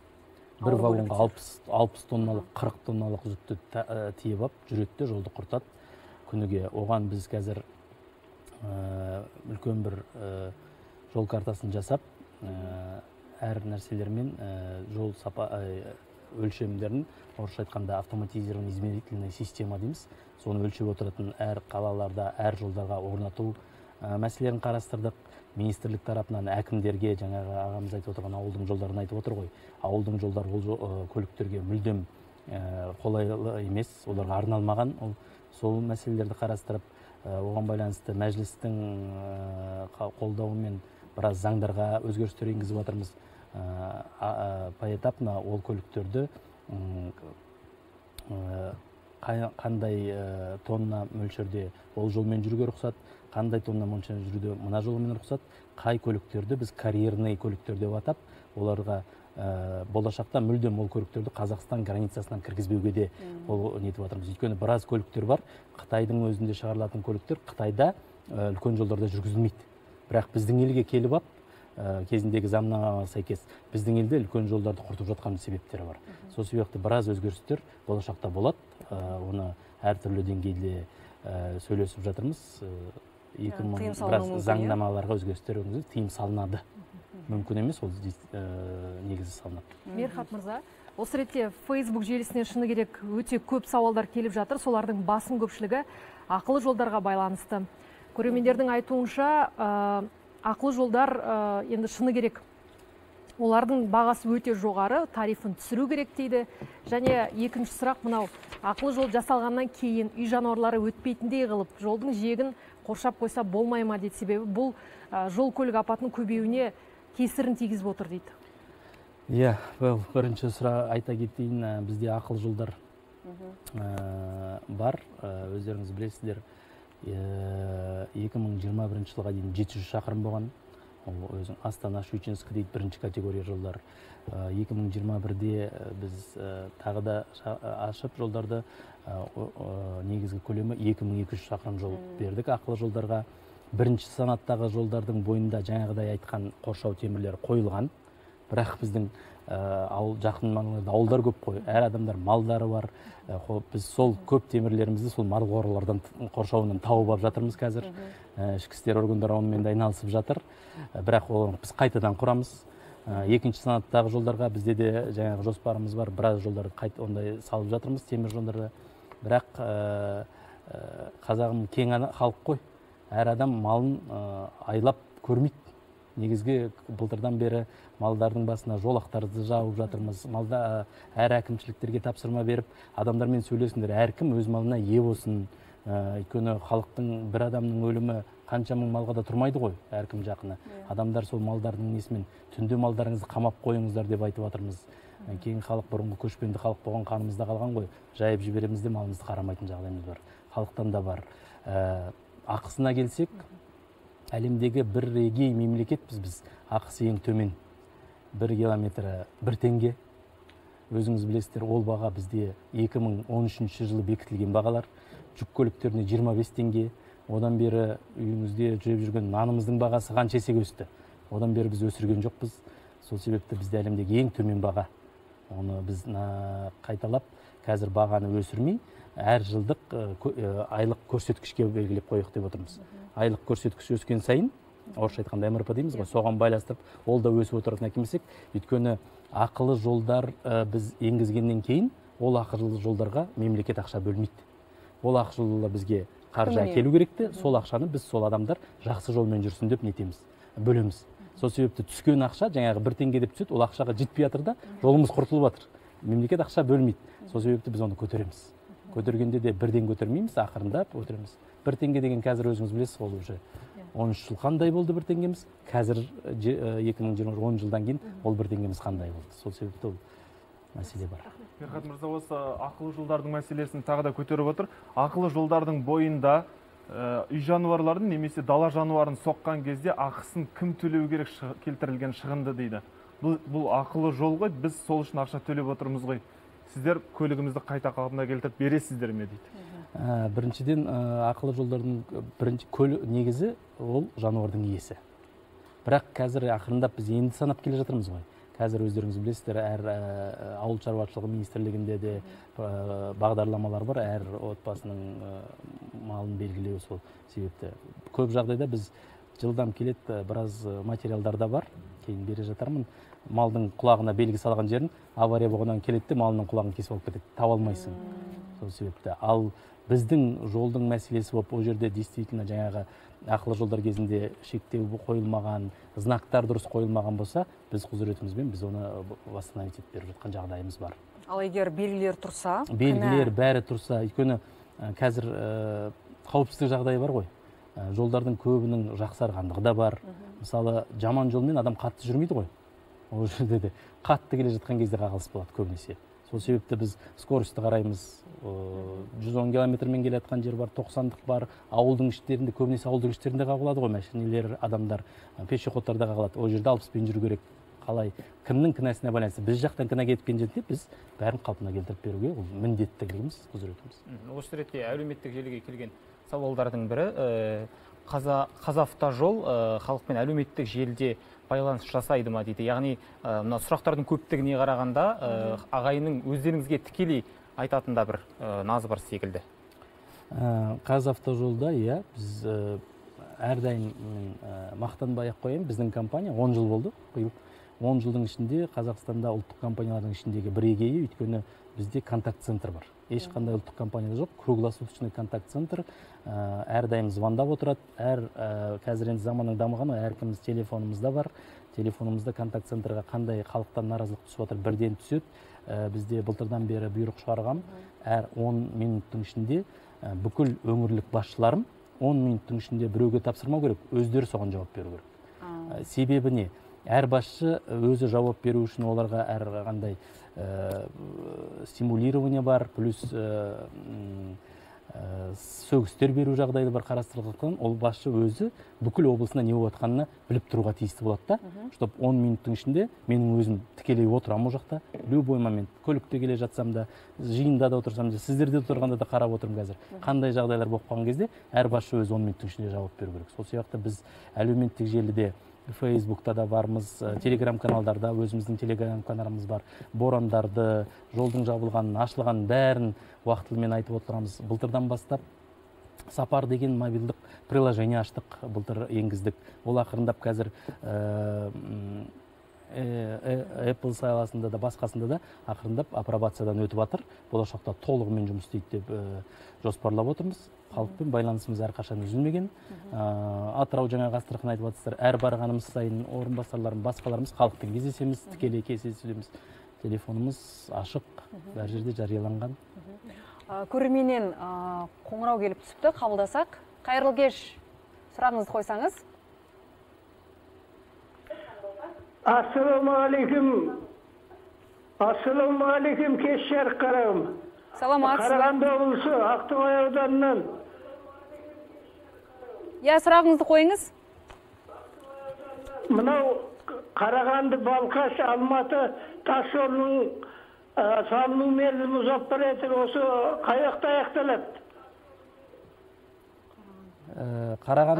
Бір вагонға 60 тонналық, 40 тонналық жүкті тиеп ап жүреді, жолды құртады күніге. Оған біз қазір үлкен бір жол картасын жасап, әр нәрселермен жол өлшемдерін, орысша айтқанда автоматизированный измерительная система дейміз. Соны өлшеп отыратын әр қалаларда, әр жолдарға орнату мәселелерін қарастырдық. Министрлік тарапынан әкімдерге, жаңағы ағамыз айтып отырған ауылдың жолдарын айтып отыр ғой. Ауылдың жолдар ол көліктерге мүлдем қолайлы емес, оларға арналмаған. Сол мәселелерді қарастырып, оған байланысты мәжілістің қолдауымен біраз заңдарға өзгерістер енгізіп жатырмыз. Поэтапно ол көліктерді қандай тонна мөлшерде ол жолмен жүруге рұқсат, қандай тонна мөлшерде жүруде мына жолмен рұқсат, қай көліктерді біз карьерный көліктер деп атап, оларға болашақта мүлдем ол көліктерді Қазақстан границасынан кіргізбеуге де ол нетіп жатырмыз. Өйткені біраз көліктер бар, Қытайдың өзінде шығарылатын көліктер Қытайда үлкен жолдарда жүргізілмейді. Бірақ біздің елге келіп ап, кезіндегі заңнамаға сәйкес біздің елде үлкен жолдарды құртып жатқан себептері бар. Сол себепті біраз өзгерістер болашақта болады. Оны әртүрлі деңгейде сөйлесіп жатырмыз. 2000 біраз заңнамаларға өзгерістер енгізіп, тыйым салынады. Мүмкін емес, ол негізі салынады. Мерхат мырза, осы ретте Facebook желісінен шыны керек өте көп сауалдар келіп жатыр. Солардың басым көпшілігі ақылы жолдарға байланысты. Көрермендердің айтуынша, ақылы жолдар енді шыны керек, олардың бағасы өте жоғары, тарифін түсіру керек дейді. Және екінші сұрақ мынау, ақылы жол жасалғаннан кейін үй жануарлары өтпейтіндей қылып, жолдың жиегін қоршап қойса болмай ма дейді. Себебі бұл жол көлік апатының көбеюіне кесірін тигізіп отыр дейді. Иә, бірінші сұрақ айта кетейін, бізде ақылы жолдар бар, өздеріңіз білесіздер. 2021 жылға дейін 700 шақырым болған. Ол өзің Астана-Щучинск дейді, бірінші категория жолдар. 2021-де біз тағы да ашып жолдарды, негізгі көлемі 2200 шақырым жол бердік ақылы жолдарға. Бірінші санаттағы жолдардың бойында жаңағыдай айтқан қоршау темірлері қойылған. Бірақ біздің жақын маңында ауылдар көп қой, әр адамдар малдары бар. Біз сол көп темірлерімізді сол мал қоралардан қоршауынан тауып алып жатырмыз қазір. Ішкі істер органдары онымен айналысып жатыр. Бірақ оны біз қайтадан құрамыз. Екінші санаттағы жолдарға бізде де жаңағы жоспарымыз бар. Біраз жолдарды қайта ондай салып жатырмыз, темір жолдарды. Бірақ қазағым кең халық қой. Әр адам малын айлап көрмейді. Негізгі былтырдан бері малдардың басына жолақтарды жауып жатырмыз. Малда әр әкімшіліктерге тапсырма беріп, адамдармен сөйлесіңдер, әркім өз малына ие болсын. Өйткені халықтың бір адамның өлімі қанша мың малға да тұрмайды ғой, әркім жақыны. Адамдар сол малдардың несімен түнде малдарыңызды қамап қойыңыздар деп айтып жатырмыз. Кейін халық бұрынғы көшпенді халық болған қанымызда қалған ғой, жайып жібереміз де малымызды қарамайтын жағдайымыз бар. Халықтан да бар. Ақысына келсек, әлемдегі бір егей мемлекетпіз біз. Ақысы ең төмен. 1 километрі 1 теңге. өзіңіз білесіздер, ол баға бізде 2013 жылы бекітілген бағалар. Жүк көліктеріне 25 теңге. Одан бері үйіңізде жеп жүрген нанымыздың бағасы қанша есеге өсті. Одан бері біз өсірген жоқпыз. Сол себепті бізде әлемдегі ең төмен баға. Оны біз қайталап, қазір бағаны өсірмей, әр жылдық айлық көрсеткішке белгілеп қойық деп отырмыз. Айлық көрсеткіш өскен сайын, орысша айтқанда МРП дейміз ғой, соған байластырып, ол да өсіп отыратынын әкелмесек, өйткені ақылы жолдар біз енгізгеннен кейін, ол ақылы жолдарға мемлекет ақша бөлмейді. Ол ақылы жолдар бізге қаржы әкелу керекті, сол ақшаны біз сол адамдар жақсы жолмен жүрсін деп нетеміз, бөлеміз. Сол себепті түскен ақша, жаңағы 1 теңге деп түседі, ол ақшаға жетпей жатыр да, жолымыз құртылып жатыр. Мемлекет ақша бөлмейді. Сол себепті біз оны көтереміз. Көтергенде де бірден көтермейміз, ақырындап көтереміз. 1 теңге деген қазір өзіңіз білесіз, ол уже 13 жыл қандай болды 1 теңгеміз, қазір 2020 жылдан кейін ол 1 теңгеміз қандай болды. Сол себепті ол мәселе бар. Ферхат мырза, осы ақылы жолдардың мәселесін тағы да көтеріп отыр. Ақылы жолдардың бойында үй жануарларын немесе дала жануарын соққан кезде ақысын кім төлеу керек келтірілген шығынды дейді. Бұл ақылы жол ғой, біз сол үшін ақша төлеп отырмыз ғой. Сіздер көлігімізді қайта қалпына келтіріп бересіздер ме дейді. Біріншіден, ақылы жолдардың бірінші негізі ол жануардың иесі. Бірақ қазір ақырындап біз енді санап келе жатырмыз ғой. Қазір өздеріңіз білесіздер, әр ауыл шаруашылығы министрлігінде де бағдарламалар бар, әр отбасының малын белгілеу. Сол себепті көп жағдайда біз жылдам келеді, біраз материалдарда бар, кейін бере жатармын. Малдың құлағына белгі салған жерін авария болғаннан келеді, малының құлағын кесіп алып кетеді, таба алмайсың. Сол себепті ал біздің жолдың мәселесі болып, ол жерде действительно жаңағы ақылы жолдар кезінде шектеу қойылмаған, знактар дұрыс қойылмаған болса, біз құзыретімізбен біз оны восстановить етіп беріп жатқан жағдайымыз бар. Ал егер белгілер тұрса, белгілер бәрі тұрса, өйткені қазір қауіпсіздік жағдайы бар ғой. Жолдардың көбінің жақсарғандығы да бар. Мысалы, жаман жолмен адам қатты жүрмейді ғой. Ол жерде де қатты келе жатқан кезде қағылыс болады көбінесе. Сол себепті біз скоростьті қараймыз. 110 километрмен келе жатқан жер бар, 90-дық бар. Ауылдың іштерінде, көбінесе ауылдың іштерінде қағылады ғой, машинелер, адамдар, пешеходтарда қағылады. Ол жерде 60-пен жүру керек. Қалай, кімнің кінәсіне байланысты? Біз жақтан кінә кеткен жерде біз бәрін қалпына келтіріп беруге, ол міндеттілігіміз, құзыретіміз. Осы ретте әлеуметтік желіге келген сауалдардың бірі, Қазавтожол халықпен әлеуметтік желіде байланыс жасайды ма дейді. Яғни, мына сұрақтардың көптігіне қарағанда, ағайының өздеріңізге тікелей айтатында бір назы бар секілді. Қазавтожолда, біз әрдайым мақтанбай ақ қояйын, біздің компания 10 жыл болды. 10 жылдың ішінде Қазақстанда ұлттық компаниялардың ішіндегі бірегейі, өйткені бізде контакт-центр бар. Ешқандай ұлттық компанияда жоқ, круглосуточный контакт-центр, әрдайым звондап отырады, қазір енді заманның дамығаны, әркіміз телефонымызда бар, телефонымызда контакт-центрға қандай халықтан наразылық түсіп отыр, бірден түседі. Бізде былтырдан бері бұйрық шығарғам, әр 10 минуттың ішінде бүкіл өңірлік басшыларым 10 минуттың ішінде біреуге тапсырмау керек, өздері соған жауап беру керек. Себебі не? Әр басшы өзі жауап беру үшін оларға әр қандай стимулирование бар, плюс сөгістер беру жағдайды бар қарастырылған, ол басшы өзі бүкіл облысына не болып жатқанына біліп тұруға тиісті болады да, чтоб 10 минуттың ішінде менің өзім тікелей отырамын ол жақта, любой момент, көлікте келе жатсам да, жиында да отырсам да, сіздерде отырғанда да қарап отырмын қазір. Қандай жағдайлар болып қалған кезде әр басшы өзі 10 минуттың ішінде жауап беру керек. Сол сияқты біз әлеуметтік желіде Фейсбукта да бармыз, телеграм-каналдарда өзіміздің телеграм-каналымыз бар. Борандарды, жолдың жабылғанын, ашылғанын бәрін уақытылымен айтып отырамыз. Былтырдан бастап Сапар деген мобилдік приложение аштық, былтыр енгіздік. Ол ақырындап қазір Apple саласында да, басқасында да ақырындап апробациядан өтіп жатыр. Болашақта толығымен жұмыс істейді деп жоспарлап отырмыз. Халықпен байланысымыз әрқашан үзілмеген. Атырау жаңағы Астрахань айтып жатсыздар. Әр барғанымыз сайын орынбасарларым, басқаларымыз халықпен кездесеміз, тікелей кездесеміз. Телефонымыз ашық, бәр жерде жарияланған. Көрерменнен қоңырау келіп түсіпті, қабылдасақ. Қайырлы кеш, сұрағыңызды қойсаңыз. Ассалаумағалейкум, кеш жарық қарағым. Саламатсыз ба? Қарағанды облысы, Ақтоғай ауданынан. Сұрағыңызды қойыңыз. Мынау Қарағанды, Балқаш, Алматы тасжолының салыну мерзімі ұзап бара жатыр, осы қай уақытта аяқталады?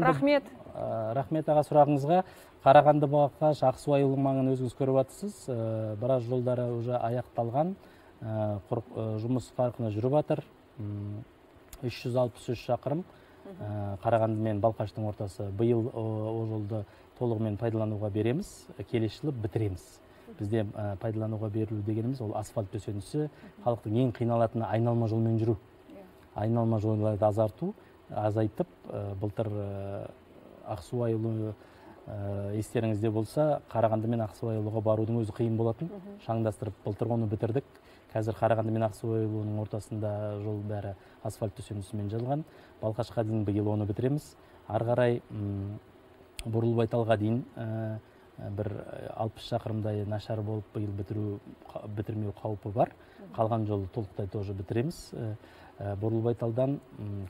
Рахмет. Рахмет аға сұрағыңызға. Қарағанды Балқаш Ақсуайұлы маңын өзіңіз көріп жатырсыз. Біраз жолдары уже аяқталған. Жұмыс қарқыны жүріп жатыр. 363 шақырым. Қарағанды мен Балқаштың ортасы. Биыл о жолды толығымен пайдалануға береміз. Келесі жылы бітіреміз. Бізде пайдалануға берілу дегеніміз ол асфальт төсенісі, халықтың ең қиналатыны айналма жолмен жүру. Айналма жолдарды азайтып, былтыр Ақсуайұлы естеріңізде болса, Қарағанды мен Ақсуайұлыға барудың өзі қиын болатын. Шаңдастырып, былтыр оны бітірдік. Қазір Қарағанды мен Ақсуайұлының ортасында жол бәрі асфальт төсенісімен жазылған. Балқашқа дейін биыл оны бітіреміз. Ары қарай Бұрылбайталға дейін бір 60 шақырымдай нашар болып биыл бітірмеу қаупі бар. Қалған жолы толықтай тоже бітіреміз. Бұрылбайталдан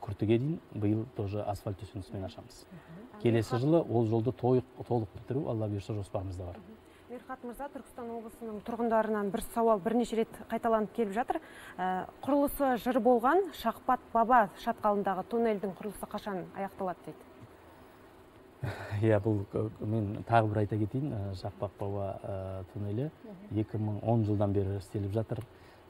Күртіге дейін биыл тоже асфальт төсенісімен ашамыз. Келесі жылы ол жолды толық бітіру Алла бұйырса жоспарымызда бар. Мерхат мырза, Түркістан облысының тұрғындарынан бір сауал бірнеше рет қайталанып келіп жатыр. Құрылысы жыр болған Шақпат Баба шатқалындағы туннельдің құрылысы қашан аяқталады дейді? Иә, бұл мен тағы бір айта кетейін. Шақпат Баба туннелі 2010 жылдан бері істеліп жатыр.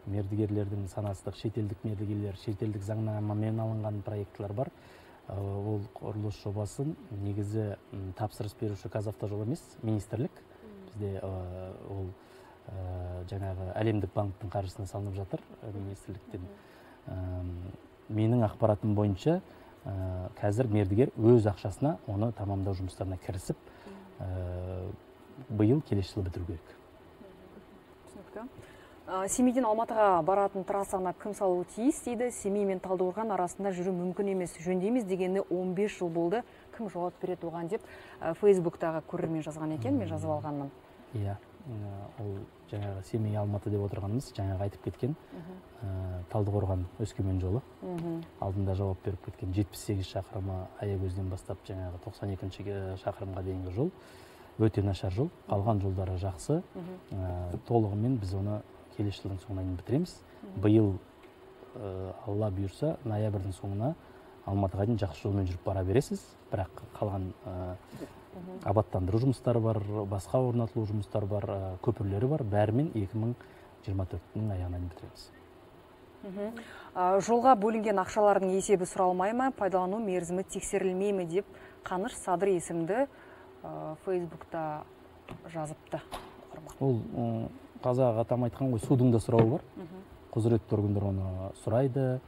Мердігерлердің санасыздық, шетелдік мердігерлер, шетелдік заңнамамен алынған проектлар бар. Ол құрылыс жобасын негізі тапсырыс беруші Қазавтожол емес, министрлік. Бізде ол жаңағы әлемдік банктың қаржысына салынып жатыр министрліктен. Менің ақпаратым бойынша қазір мердігер өз ақшасына оны тамамдау жұмыстарына кірісіп, биыл келесі жылы бітіру керек. Түсінікті. Семейден Алматыға баратын трассаны кім салуы тиіс дейді. Семей мен Талдықорған арасында жүру мүмкін емес, жөндейміз дегенде 15 жыл болды. Кім жауап береді оған деп Фейсбуктағы көрермен жазған екен, мен жазып алғанмын. Иә, ол жаңағы Семей Алматы деп отырғанымыз жаңағы айтып кеткен Талдықорған Өскемен жолы. Алдында жауап беріп кеткен 78 шақырымы Аягөзден бастап жаңағы 92 шақырымға дейінгі жол. Өте нашар жол, қалған жолдары жақсы. Толығымен біз оны келесі жылдың соңына дейін бітіреміз. Биыл Алла бұйырса ноябрьдің соңына Алматыға дейін жақсы жолмен жүріп бара бересіз. Бірақ қалған абаттандыру жұмыстары бар, басқа орнатылу жұмыстары бар, көпірлері бар. Бәрімен 2024-нің аяғына дейін бітіреміз. Жолға бөлінген ақшалардың есебі сұралмай ма, пайдалану мерзімі тексерілмей ме деп Қаныш Садыр есімді Фейсбукта жазыпты. Ол қазақ атам айтқан ғой, судың да сұрауы бар. Құзыретті органдар оны сұрайды.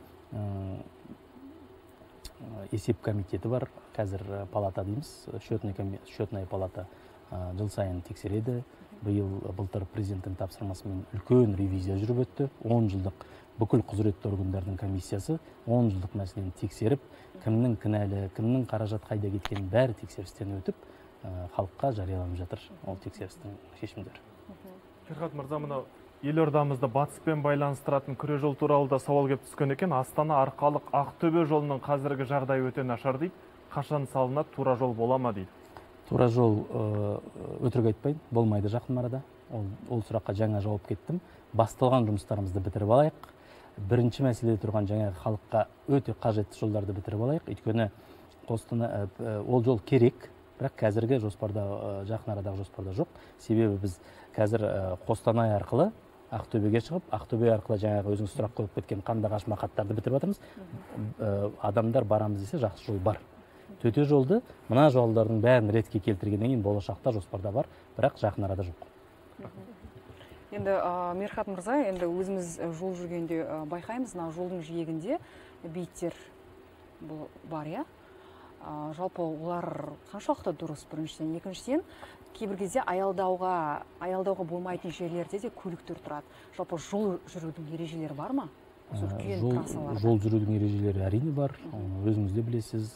Есеп комитеті бар. Қазір палата дейміз. Счетная палата жыл сайын тексереді. Былтыр президенттің тапсырмасымен үлкен ревизия жүріп өтті. 10 жылдық бүкіл құзыретті органдардың комиссиясы 10 жылдық мәселені тексеріп, кімнің кінәлі, кімнің қаражат қайда кеткенін бәрі тексерістен өтіп, халыққа жарияланып жатыр ол тексерістің шешімдері. Ферхат мырза, мынау елордамызды батыспен байланыстыратын күре жол туралы да сауал келіп түскен екен. Астана Арқалық Ақтөбе жолының қазіргі жағдайы өте нашар дейді. Қашан салынады, тура жол бола ма дейді? Тура жол өтірік айтпайын, болмайды жақын арада. Ол сұраққа жаңа жауап кеттім. Басталған жұмыстарымызды бітіріп алайық. Бірінші мәселе тұрған жаңағы халыққа өте қажетті жолдарды бітіріп алайық. Өйткені ол жол керек, бірақ қазіргі жоспарда, жақын арадағы жоспарда жоқ. Себебі біз қазір Қостанай арқылы Ақтөбеге шығып, Ақтөбе арқылы жаңағы өзіңіз сұрақ қойып кеткен Қандыағаш Мақаттарды бітіріп жатырмыз. Адамдар барамыз десе жақсы жол бар. Төте жолды, мына жолдардың бәрін ретке келтіргеннен кейін болашақта жоспарда бар, бірақ жақын арада жоқ. Енді Мерхат мырза, енді өзіміз жол жүргенде байқаймыз, жолдың жиегінде бейіттер бар, иә? Жалпы олар қаншалықты дұрыс біріншіден, екіншіден кейбір кезде аялдауға болмайтын жерлерде де көліктер тұрады. Жалпы жол жүрудің ережелері бар ма? Жол жүрудің ережелері әрине бар. Өзіңіз де білесіз,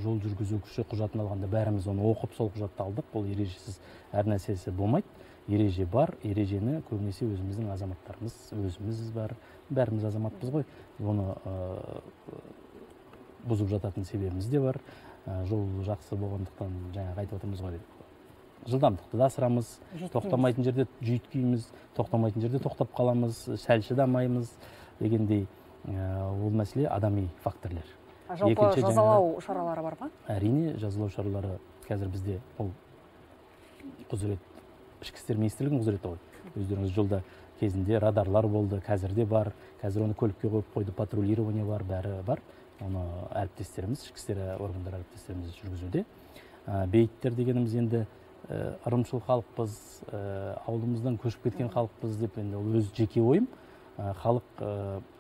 жол жүргізуші құжатын алғанда бәріміз оны оқып сол құжатты алдық. Ол ережесіз әр нәрсесі болмайды. Ереже бар, ережені көбінесе өзіміздің азаматтарымыз, өзіміз бар, бәріміз азаматпыз ғой. Оны бұзып жататын себебіміз де бар. Жол жақсы болғандықтан жаңағы айтып отырмыз ғой. жылдамдықты да асырамыз, тоқтамайтын жерде жүйткиміз, тоқтамайтын жерде тоқтап қаламыз, сәл шыдамаймыз дегендей ол мәселе адами факторлер. Жалпы жазалау шаралары бар ма? Әрине, жазалау шаралары қазір бізде ол құзырет, ішкі істер министрлігінің құзыреті ғой. Өздеріңіз жолда кезінде радарлар болды, қазірде бар, қазір оны көлікке қойып қойды, патрулирование бар, бәрі бар. Оны әріптестеріміз, ішкі істер органдары әріптестеріміз жүргізуде. Бейіттер дегеніміз енді ырымшыл халықпыз, ауылымыздан көшіп кеткен халықпыз деп, енді ол өз жеке ойым. Халық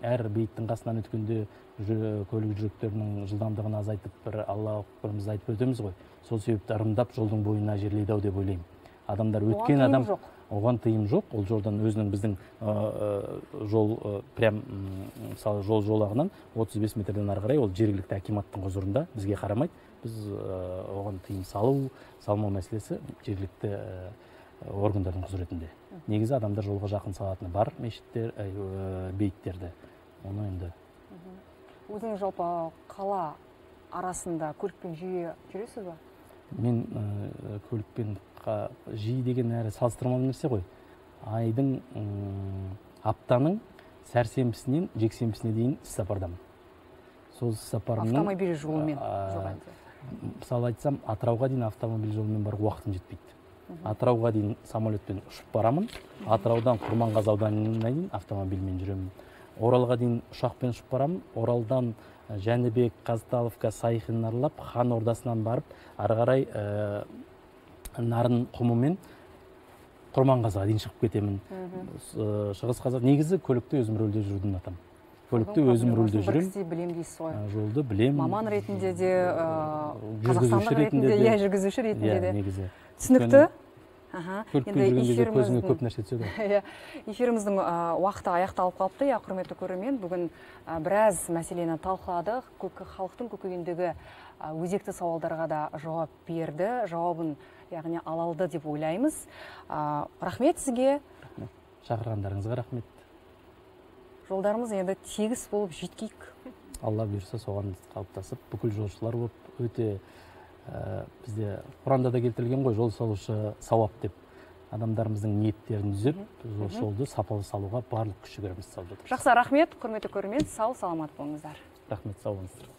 әр бейіттің қасынан өткенде көлік жүректерінің жылдамдығын азайтып, бір Аллах акбарымызды айтып өтеміз ғой. Сол себепті ырымдап жолдың бойына жерлейді ау деп ойлаймын. Адамдар өткен адам, оған тыйым жоқ. Ол жолдан өзінің біздің жол прям мысалы жол жолағынан 35 метрден ары қарай ол жергілікті акиматтың құзырында, бізге қарамайды. Біз оған тыйым салмау мәселесі жергілікті органдардың құзыретінде. Негізі адамдар жолға жақын салатыны бар мешіттер, бейіттерді. Оны енді. Өзіңіз жалпы қала арасында көлікпен жиі жүресіз ба? Мен көлікпен жиі деген әрі салыстырмалы нәрсе ғой. Айдың аптаның сәрсенбісінен жексенбісіне дейін іссапардамын. Сол іссапарымның автомобиль жолымен мысалы айтсам, Атырауға дейін автомобиль жолымен бар уақытым жетпейді. Атырауға дейін самолетпен ұшып барамын. Атыраудан Құрманғазы ауданына дейін автомобильмен жүремін. Оралға дейін ұшақпен ұшып барамын. Оралдан Жәнібек, Қазталовка, Сайхын аралап, Хан Ордасынан барып, ары қарай Нарын құмымен Құрманғазыға дейін шығып кетемін. Шығыс Қазақстан негізі көлікте өзім рөлде жүруді ұнатамын. Көлікте өзім рөлде жүремін. Жолды білемін. Маман ретінде де, қазақстандық ретінде де, жүргізуші ретінде де. Негізі. Түсінікті. Көлікпен жүрген кезде көзіңе көп нәрсе түседі. Эфиріміздің уақыты аяқталып қалыпты. Құрметті көрермен, бүгін біраз мәселені талқыладық. Халықтың көкейіндегі өзекті сауалдарға да жауап берді. Жауабын яғни ала алды деп ойлаймыз. Рахмет сізге. Шақырғандарыңызға рахмет. Жолдарымыз енді тегіс болып жеткейік. Алла бұйырса соған қалыптасып, бүкіл жолшылар болып өте бізде Құранда да келтірілген ғой, жол салушы сауап деп. Адамдарымыздың ниеттерін түзеп, жолды сапалы салуға барлық күш жігерімізді салып жатырмыз. Жақсы, рахмет, құрметті көрермен, сау саламат болыңыздар. Рахмет, сау болыңыздар.